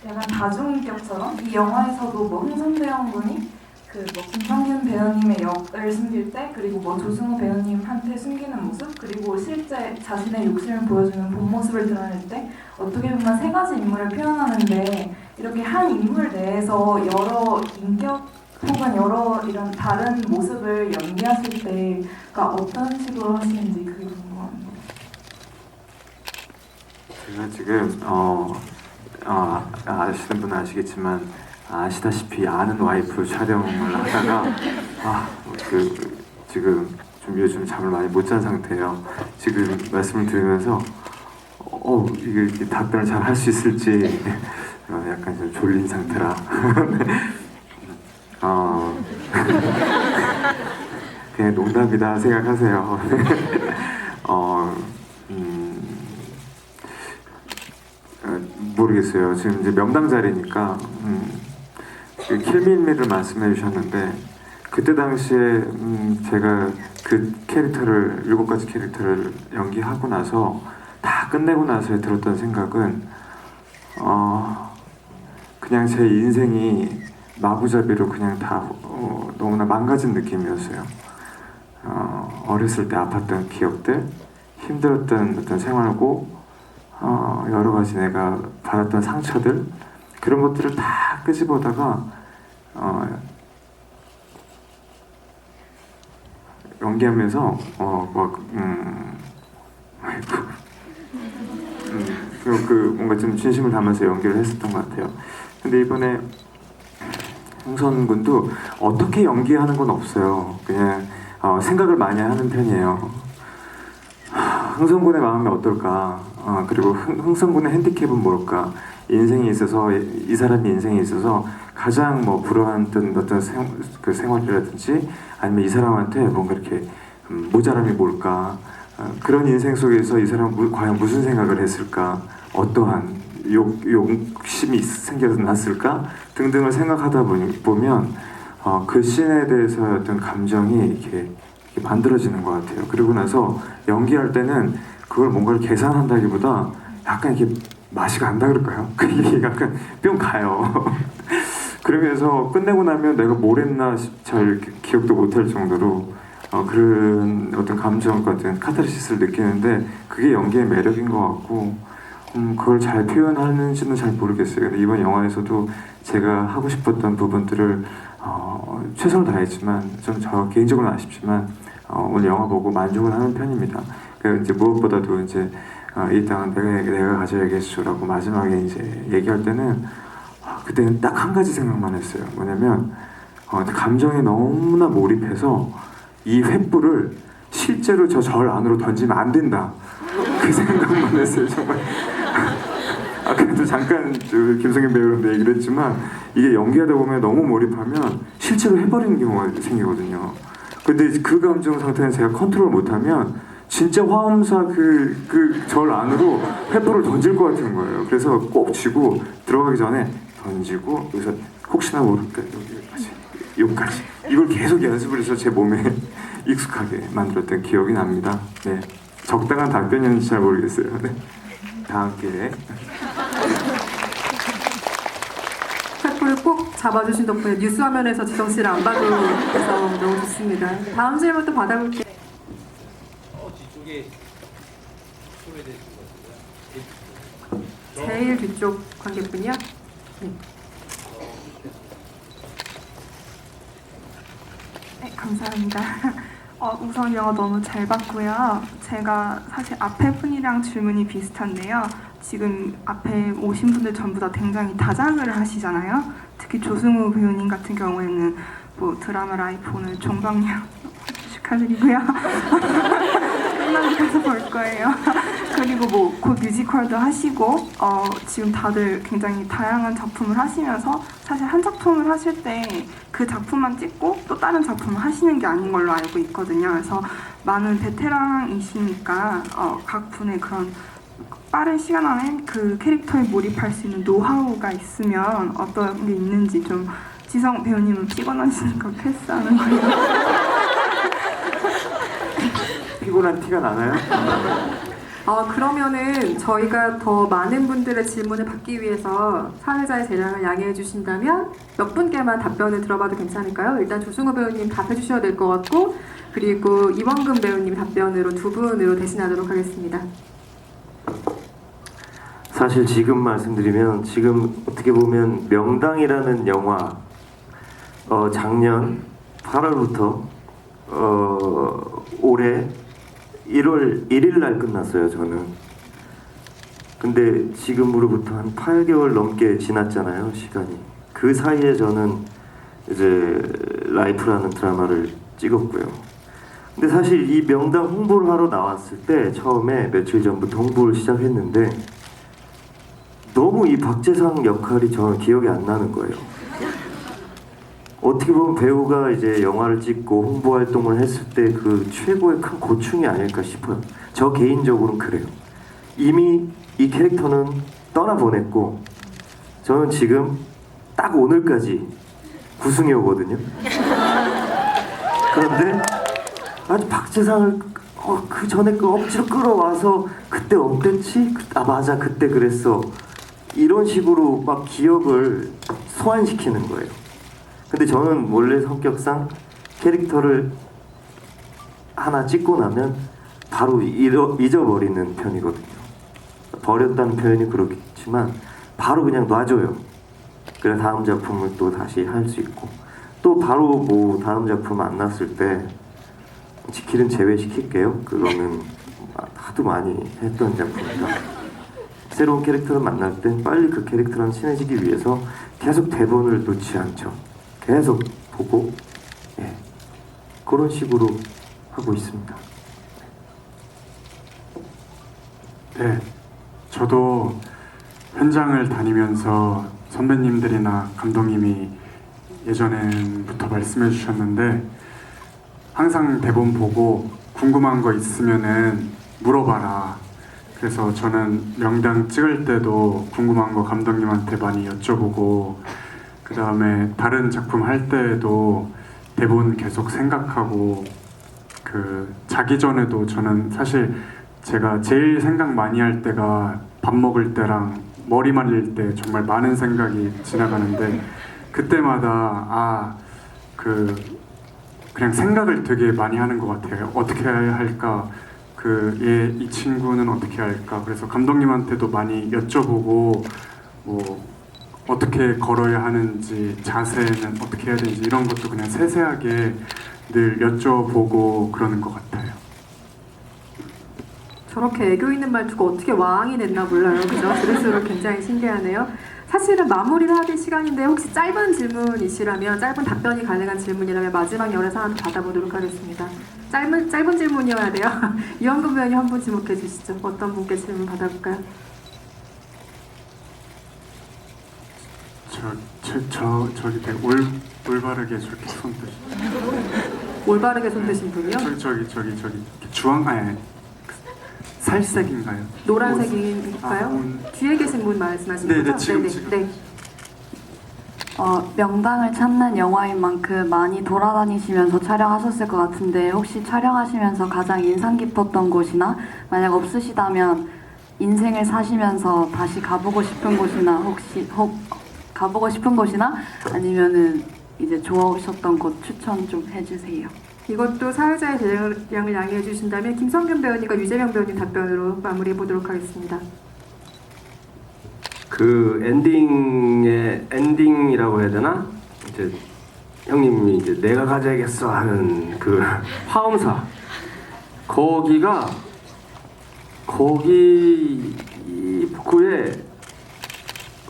약간 다중인격처럼 이 영화에서도 뭐 흥선대원 군이 그 뭐 김성균 배우님의 역을 숨길 때 그리고 뭐 조승우 배우님한테 숨기는 모습 그리고 실제 자신의 욕심을 보여주는 본 모습을 드러낼 때 어떻게 보면 세 가지 인물을 표현하는데 이렇게 한 인물 내에서 여러 인격 혹은 여러 이런 다른 모습을 연기하실 때가 어떤 식으로 하시는지 그게 궁금합니다. 제가 지금 아시는 분은 아시겠지만 아시다시피 아는 와이프 촬영을 하다가 지금 좀 요즘 잠을 많이 못 잔 상태예요. 지금 말씀을 들으면서 이게 답변을 잘 할 수 있을지 약간 좀 졸린 상태라 그냥 농담이다 생각하세요. 모르겠어요. 지금 이제 명당 자리니까 킬밀미를 말씀해 주셨는데 그때 당시에 제가 그 캐릭터를 7가지 캐릭터를 연기하고 나서 다 끝내고 나서 들었던 생각은 그냥 제 인생이 마구잡이로 그냥 다 너무나 망가진 느낌이었어요. 어렸을 때 아팠던 기억들, 힘들었던 어떤 생활고 여러 가지 내가 받았던 상처들 그런 것들을 다 끄집어다가 연기하면서 뭔가 좀 진심을 담아서 연기를 했었던 것 같아요. 근데 이번에 흥선 군도 어떻게 연기하는 건 없어요. 그냥 생각을 많이 하는 편이에요. 흥선 군의 마음이 어떨까? 그리고 흥선 군의 핸디캡은 뭘까? 인생에 있어서 이 사람의 인생에 있어서 가장 뭐 불안했던 어떤 그 생활이라든지 아니면 이 사람한테 뭔가 이렇게 모자람이 뭘까? 그런 인생 속에서 이 사람은 과연 무슨 생각을 했을까? 어떠한 욕심이 생겨났을까? 등등을 생각하다 보면 그 씬에 대해서 어떤 감정이 이렇게 만들어지는 것 같아요. 그리고 나서 연기할 때는 그걸 뭔가를 계산한다기보다 약간 이렇게 맛이 간다 그럴까요? 그게 약간 뿅 가요. 그러면서 끝내고 나면 내가 뭘 했나 잘 기억도 못할 정도로 그런 어떤 감정 같은 카타르시스를 느끼는데 그게 연기의 매력인 것 같고 그걸 잘 표현하는지는 잘 모르겠어요. 근데 이번 영화에서도 제가 하고 싶었던 부분들을 최선을 다했지만 좀 저 개인적으로는 아쉽지만 오늘 영화 보고 만족을 하는 편입니다. 이제 무엇보다도 이제 이 땅은 내가 가져야겠소라고 마지막에 이제 얘기할 때는 그때는 딱 한 가지 생각만 했어요. 뭐냐면 감정에 너무나 몰입해서 이 횃불을 실제로 저 절 안으로 던지면 안 된다. 그 생각만 했어요, 정말. 아까도 잠깐 김성현 배우랑 얘기를 했지만 이게 연기하다 보면 너무 몰입하면 실제로 해버리는 경우가 생기거든요. 근데 그 감정 상태는 제가 컨트롤 못하면 진짜 화엄사 그 절 안으로 횃불을 던질 것 같은 거예요. 그래서 꼭 쥐고 들어가기 전에 던지고 여기서 혹시나 모르니까 여기까지 이걸 계속 연습을 해서 제 몸에 익숙하게 만들었던 기억이 납니다. 네, 적당한 답변이었는지 잘 모르겠어요. 네. 다음 기회에 횃불을 꼭 잡아주신 덕분에 뉴스 화면에서 지성 씨를 안 봐도 해서 너무 좋습니다. 다음 질문 또 받아볼게요. 제일 뒤쪽 관객분이요? 네. 네, 감사합니다. 우선 영화 너무 잘 봤고요. 제가 사실 앞에 분이랑 질문이 비슷한데요. 지금 앞에 오신 분들 전부 다 굉장히 다작을 하시잖아요. 특히 조승우 배우님 같은 경우에는 뭐 드라마 라이프 오늘 종방영 축하드리고요. 끝나고 가서 볼 거예요. 그리고 뭐 곧 뮤지컬도 하시고 지금 다들 굉장히 다양한 작품을 하시면서 사실 한 작품을 하실 때 그 작품만 찍고 또 다른 작품을 하시는 게 아닌 걸로 알고 있거든요. 그래서 많은 베테랑이시니까 각 분의 그런 빠른 시간 안에 그 캐릭터에 몰입할 수 있는 노하우가 있으면 어떤 게 있는지 좀 지성 배우님은 피곤하시니까 패스하는 거예요. 피곤한 티가 나나요? 그러면은 저희가 더 많은 분들의 질문을 받기 위해서 사회자의 재량을 양해해 주신다면 몇 분께만 답변을 들어봐도 괜찮을까요? 일단 조승우 배우님 답해 주셔야 될 것 같고 그리고 이원금 배우님 답변으로 두 분으로 대신하도록 하겠습니다. 사실 지금 말씀드리면 지금 어떻게 보면 명당이라는 영화 작년 8월부터 올해 1월 1일 날 끝났어요, 저는. 근데 지금으로부터 한 8개월 넘게 지났잖아요, 시간이. 그 사이에 저는 이제 라이프라는 드라마를 찍었고요. 근데 사실 이 명당 홍보를 하러 나왔을 때 처음에 며칠 전부터 홍보를 시작했는데 너무 이 박재상 역할이 저는 기억이 안 나는 거예요. 어떻게 보면 배우가 이제 영화를 찍고 홍보 활동을 했을 때 그 최고의 큰 고충이 아닐까 싶어요. 저 개인적으로는 그래요. 이미 이 캐릭터는 떠나보냈고 저는 지금 딱 오늘까지 구승이었거든요. 그런데 아주 박재상을 그 전에 그 억지로 끌어와서 그때 어땠지? 맞아 그때 그랬어. 이런 식으로 막 기억을 소환시키는 거예요. 근데 저는 원래 성격상 캐릭터를 하나 찍고 나면 바로 잊어버리는 편이거든요. 버렸다는 표현이 그렇지만 바로 그냥 놔줘요. 그래서 다음 작품을 또 다시 할 수 있고 또 바로 뭐 다음 작품 안 났을 때 지킬은 제외시킬게요. 그거는 하도 많이 했던 작품이다. 새로운 캐릭터를 만날 땐 빨리 그 캐릭터랑 친해지기 위해서 계속 대본을 놓지 않죠. 계속 보고 그런 식으로 하고 있습니다. 네, 저도 현장을 다니면서 선배님들이나 감독님이 예전부터 말씀해 주셨는데 항상 대본 보고 궁금한 거 있으면은 물어봐라. 그래서 저는 명당 찍을 때도 궁금한 거 감독님한테 많이 여쭤보고 그 다음에 다른 작품 할 때에도 대본 계속 생각하고 자기 전에도 저는 사실 제가 제일 생각 많이 할 때가 밥 먹을 때랑 머리 말릴 때 정말 많은 생각이 지나가는데 그때마다 그냥 생각을 되게 많이 하는 것 같아요. 어떻게 해야 할까? 이 친구는 어떻게 할까? 그래서 감독님한테도 많이 여쭤보고 뭐 어떻게 걸어야 하는지 자세는 어떻게 해야 되는지 이런 것도 그냥 세세하게 늘 여쭤보고 그러는 것 같아요. 저렇게 애교 있는 말투가 어떻게 왕이 됐나 몰라요. 그죠? 들을수록 굉장히 신기하네요. 사실은 마무리를 하는 시간인데 혹시 짧은 질문이시라면 짧은 답변이 가능한 질문이라면 마지막 열에서 하나 더 받아보도록 하겠습니다. 짧은 질문이어야 돼요. 이현금 배우님 한 분 지목해 주시죠. 어떤 분께 질문 받아볼까요? 저기 되게 올바르게 저렇게 손 드시. 올바르게 손드신 분이요? 저기 주황 아니 살색인가요? 노란색인가요? 뒤에 계신 분 말씀하시는 네, 거죠? 지금. 네. 명당을 찾는 영화인 만큼 많이 돌아다니시면서 촬영하셨을 것 같은데 혹시 촬영하시면서 가장 인상 깊었던 곳이나 만약 없으시다면 인생을 사시면서 다시 가보고 싶은 곳이나 가보고 싶은 곳이나 아니면은 이제 좋아하셨던 곳 추천 좀 해주세요. 이것도 사회자의 대량을 양해해 주신다면 김성균 배우님과 유재명 배우님 답변으로 마무리해 보도록 하겠습니다. 그 엔딩이라고 해야 되나? 이제 형님이 이제 내가 가져야겠어 하는 그 화엄사 거기 입구에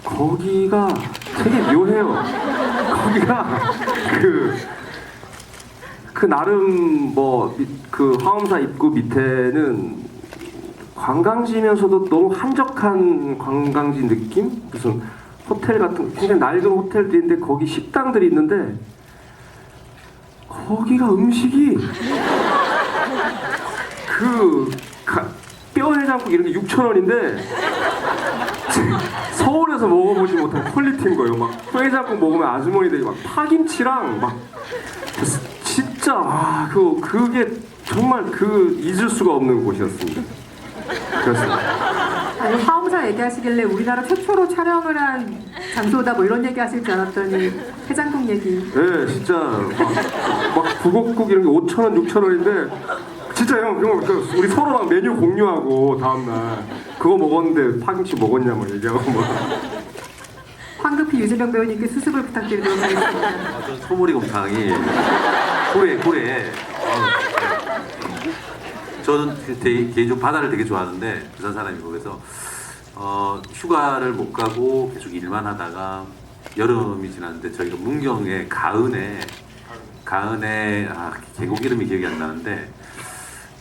거기가 되게 묘해요. 거기가 그 나름 뭐 그 화엄사 입구 밑에는 관광지면서도 너무 한적한 관광지 느낌? 무슨 호텔 같은 굉장히 낡은 호텔들인데 거기 식당들이 있는데 거기가 음식이 뼈 해장국 이런 게 6,000원인데 서울에서 먹어보지 못한 퀄리티인 거예요. 막 뼈 해장국 먹으면 아주머니들이 막 파김치랑 막 진짜 그게 정말 잊을 수가 없는 곳이었습니다. 그렇습니다. 아니 화엄사 얘기하시길래 우리나라 최초로 촬영을 한 장소다 뭐 이런 얘기 하실 줄 알았더니 해장국 얘기. 네, 진짜 막 북엇국 이런 게 5,000원, 6,000원인데 진짜 형 우리 서로 막 메뉴 공유하고 다음날 그거 먹었는데 파김치 먹었냐 뭐 얘기하고 뭐. 황급히 유재명 배우님께 수습을 부탁드리도록 하겠습니다. 전 소머리곰탕이 고래. 저는 개인적으로 바다를 되게 좋아하는데 부산 사람이고 그래서 휴가를 못 가고 계속 일만 하다가 여름이 지났는데 저희가 문경의 가은에 계곡 이름이 기억이 안 나는데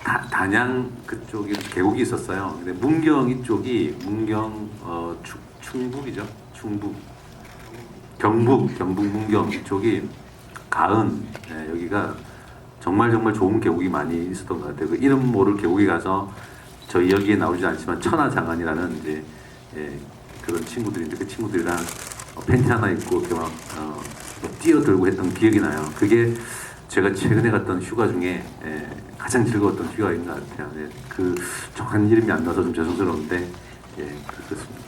단양 그쪽에 계곡이 있었어요. 근데 문경 이쪽이 충북이죠. 경북 문경 이쪽이 가은 여기가 정말 좋은 계곡이 많이 있었던 것 같아요. 그 이름 모를 계곡에 가서 저희 여기에 나오지 않지만 천하장안이라는 이제 그런 친구들인데 그 친구들이랑 팬티 하나 입고 이렇게 막 뛰어들고 했던 기억이 나요. 그게 제가 최근에 갔던 휴가 중에 가장 즐거웠던 휴가인 것 같아요. 그 정확한 이름이 안 나서 좀 죄송스러운데 그렇습니다.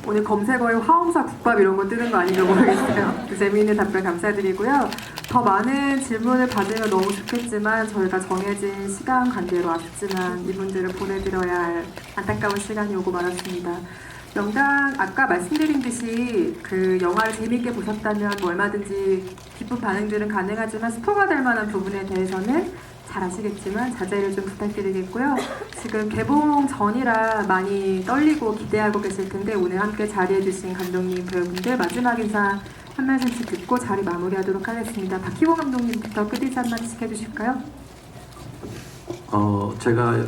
오늘 검색어에 화엄사 국밥 이런 거 뜨는 거 아닌가 모르겠어요. 재미있는 답변 감사드리고요. 더 많은 질문을 받으면 너무 좋겠지만 저희가 정해진 시간 관계로 아쉽지만 이분들을 보내드려야 할 안타까운 시간이 오고 말았습니다. 명당 아까 말씀드린 듯이 그 영화를 재미있게 보셨다면 뭐 얼마든지 기쁜 반응들은 가능하지만 스포가 될 만한 부분에 대해서는 잘 아시겠지만 자제를 좀 부탁드리겠고요. 지금 개봉 전이라 많이 떨리고 기대하고 계실 텐데 오늘 함께 자리해주신 감독님, 배우분들 마지막 인사 한 말씀씩 듣고 자리 마무리하도록 하겠습니다. 박희봉 감독님부터 끝인사 한마디씩 해주실까요? 제가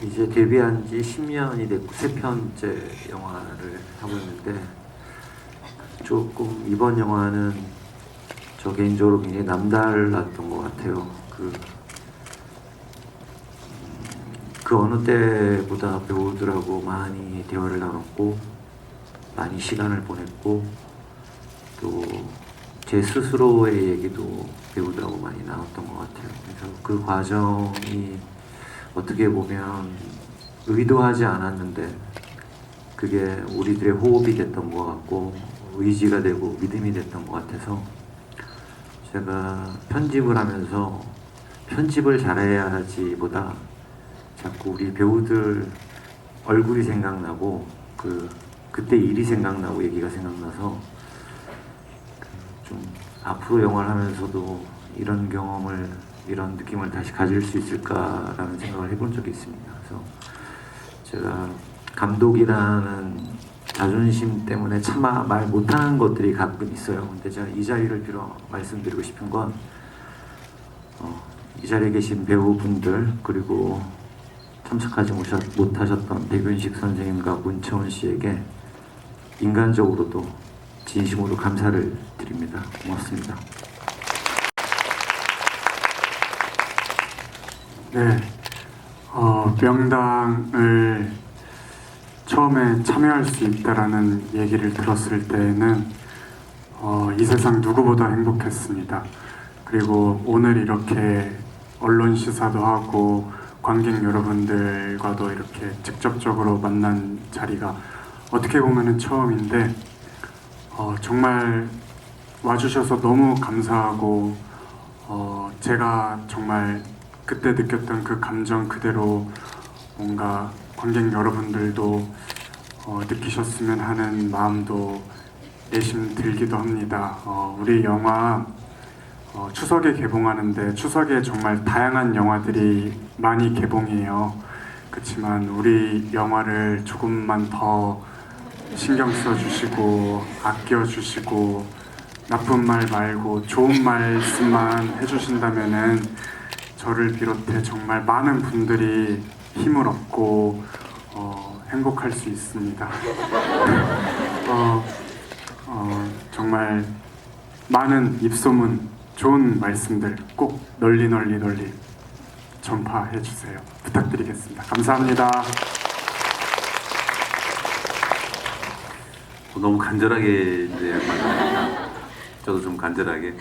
이제 데뷔한 지 10년이 됐고 3편째 영화를 하고 있는데 조금 이번 영화는 저 개인적으로 굉장히 남달랐던 것 같아요. 그 어느 때보다 배우들하고 많이 대화를 나눴고 많이 시간을 보냈고 또 제 스스로의 얘기도 배우들하고 많이 나눴던 것 같아요. 그래서 그 과정이 어떻게 보면 의도하지 않았는데 그게 우리들의 호흡이 됐던 것 같고 의지가 되고 믿음이 됐던 것 같아서 제가 편집을 하면서 편집을 잘해야 하지보다 자꾸 우리 배우들 얼굴이 생각나고 그때 일이 생각나고 얘기가 생각나서 좀 앞으로 영화를 하면서도 이런 경험을, 이런 느낌을 다시 가질 수 있을까라는 생각을 해본 적이 있습니다. 그래서 제가 감독이라는 자존심 때문에 차마 말 못하는 것들이 가끔 있어요. 근데 제가 이 자리를 빌어 말씀드리고 싶은 건 이 자리에 계신 배우분들, 그리고 참석하지 못하셨던 백윤식 선생님과 문채원 씨에게 인간적으로도 진심으로 감사를 드립니다. 고맙습니다. 네, 명당을 처음에 참여할 수 있다라는 얘기를 들었을 때는 이 세상 누구보다 행복했습니다. 그리고 오늘 이렇게 언론 시사도 하고 관객 여러분들과도 이렇게 직접적으로 만난 자리가 어떻게 보면은 처음인데 정말 와주셔서 너무 감사하고 제가 정말 그때 느꼈던 그 감정 그대로 뭔가 관객 여러분들도 느끼셨으면 하는 마음도 내심 들기도 합니다. 우리 영화 추석에 개봉하는데 추석에 정말 다양한 영화들이 많이 개봉해요. 그렇지만 우리 영화를 조금만 더 신경 써주시고 아껴주시고 나쁜 말 말고 좋은 말씀만 해주신다면은 저를 비롯해 정말 많은 분들이 힘을 얻고 행복할 수 있습니다. 정말 많은 입소문, 좋은 말씀들 꼭 널리 전파해 주세요. 부탁드리겠습니다. 감사합니다. 너무 간절하게 이제 저도 좀 간절하게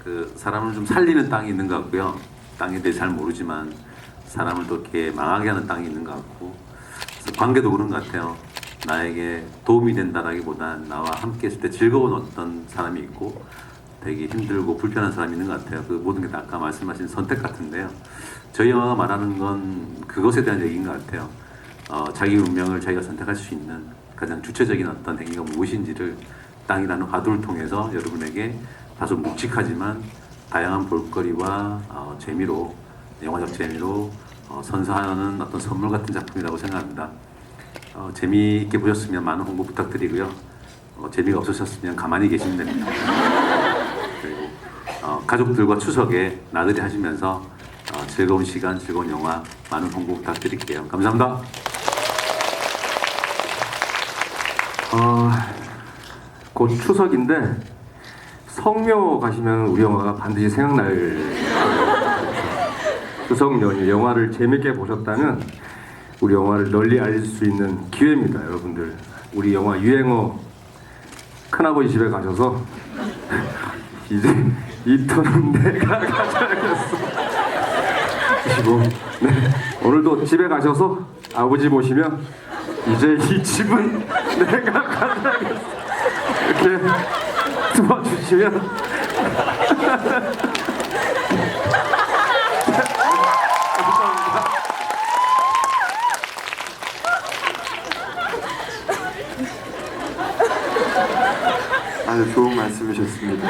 그 사람을 좀 살리는 땅이 있는 것 같고요. 땅에 대해 잘 모르지만 사람을 또 이렇게 망하게 하는 땅이 있는 것 같고, 그래서 관계도 그런 것 같아요. 나에게 도움이 된다라기보단 나와 함께 있을 때 즐거운 어떤 사람이 있고 되게 힘들고 불편한 사람이 있는 것 같아요. 그 모든 게 다 아까 말씀하신 선택 같은데요. 저희 영화가 말하는 건 그것에 대한 얘기인 것 같아요. 자기 운명을 자기가 선택할 수 있는 가장 주체적인 어떤 행위가 무엇인지를 땅이라는 화두를 통해서 여러분에게 다소 묵직하지만 다양한 볼거리와 재미로, 영화적 재미로 선사하는 어떤 선물 같은 작품이라고 생각합니다. 재미있게 보셨으면 많은 홍보 부탁드리고요. 재미가 없으셨으면 가만히 계시면 됩니다. 그리고 가족들과 추석에 나들이 하시면서 즐거운 시간, 즐거운 영화 많은 홍보 부탁드릴게요. 감사합니다. 곧 추석인데 성묘 가시면 우리 영화가 반드시 생각날 추석 연휴 영화를 재밌게 보셨다면 우리 영화를 널리 알릴 수 있는 기회입니다. 여러분들 우리 영화 유행어 큰아버지 집에 가셔서 이제 이 톤은 내가 가져야겠어 하시고, 네, 오늘도 집에 가셔서 아버지 모시면 이제 이 집은 내가 가져야겠어 이렇게 도와주시면 아주 좋은 말씀이셨습니다.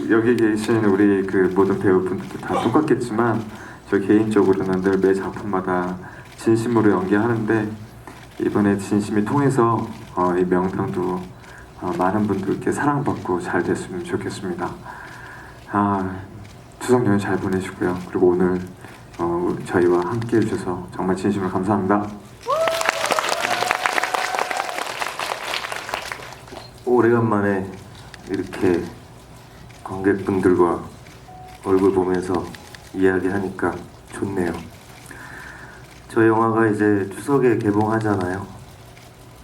여기 계신 우리 그 모든 배우분들도 다 똑같겠지만 저 개인적으로는 늘 매 작품마다 진심으로 연기하는데 이번에 진심이 통해서 이 명탕도 많은 분들께 사랑받고 잘 됐으면 좋겠습니다. 추석 연휴 잘 보내시고요. 그리고 오늘 저희와 함께 해주셔서 정말 진심으로 감사합니다. 오래간만에 이렇게 관객분들과 얼굴 보면서 이야기하니까 좋네요. 저 영화가 이제 추석에 개봉하잖아요.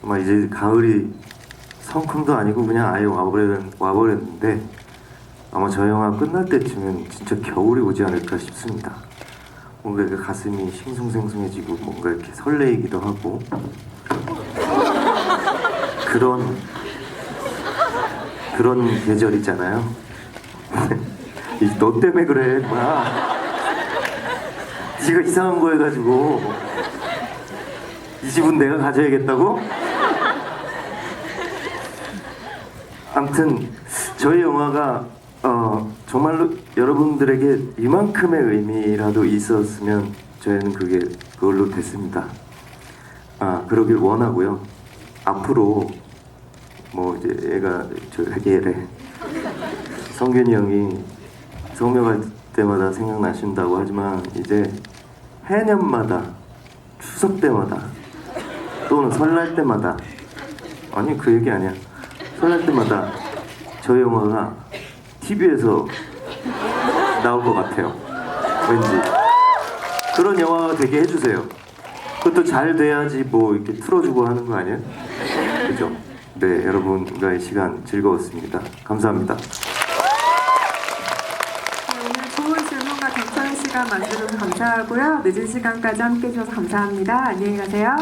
아마 이제 가을이 성큼도 아니고 그냥 아예 와버렸는데 아마 저 영화 끝날 때쯤은 진짜 겨울이 오지 않을까 싶습니다. 뭔가 이렇게 가슴이 싱숭생숭해지고 뭔가 이렇게 설레이기도 하고 그런 계절이잖아요. 너 때문에 그래, 임마. 네가 이상한 거 해가지고 이 집은 내가 가져야겠다고? 아무튼 저희 영화가 정말로 여러분들에게 이만큼의 의미라도 있었으면 저희는 그걸로 됐습니다. 그러길 원하고요. 앞으로 뭐 이제 얘래 성균이 형이 성명할 때마다 생각나신다고 하지만 이제 해년마다 추석 때마다 또는 설날 때마다 아니 그 얘기 아니야. 설날 때마다 저희 영화가 TV에서 나올 것 같아요. 왠지 그런 영화가 되게 해주세요. 그것도 잘 돼야지 뭐 이렇게 틀어주고 하는 거 아니에요? 그죠? 네, 여러분과의 시간 즐거웠습니다. 감사합니다. 오늘 좋은 질문과 경청의 시간 만들어서 감사하고요. 늦은 시간까지 함께 해주셔서 감사합니다. 안녕히 가세요.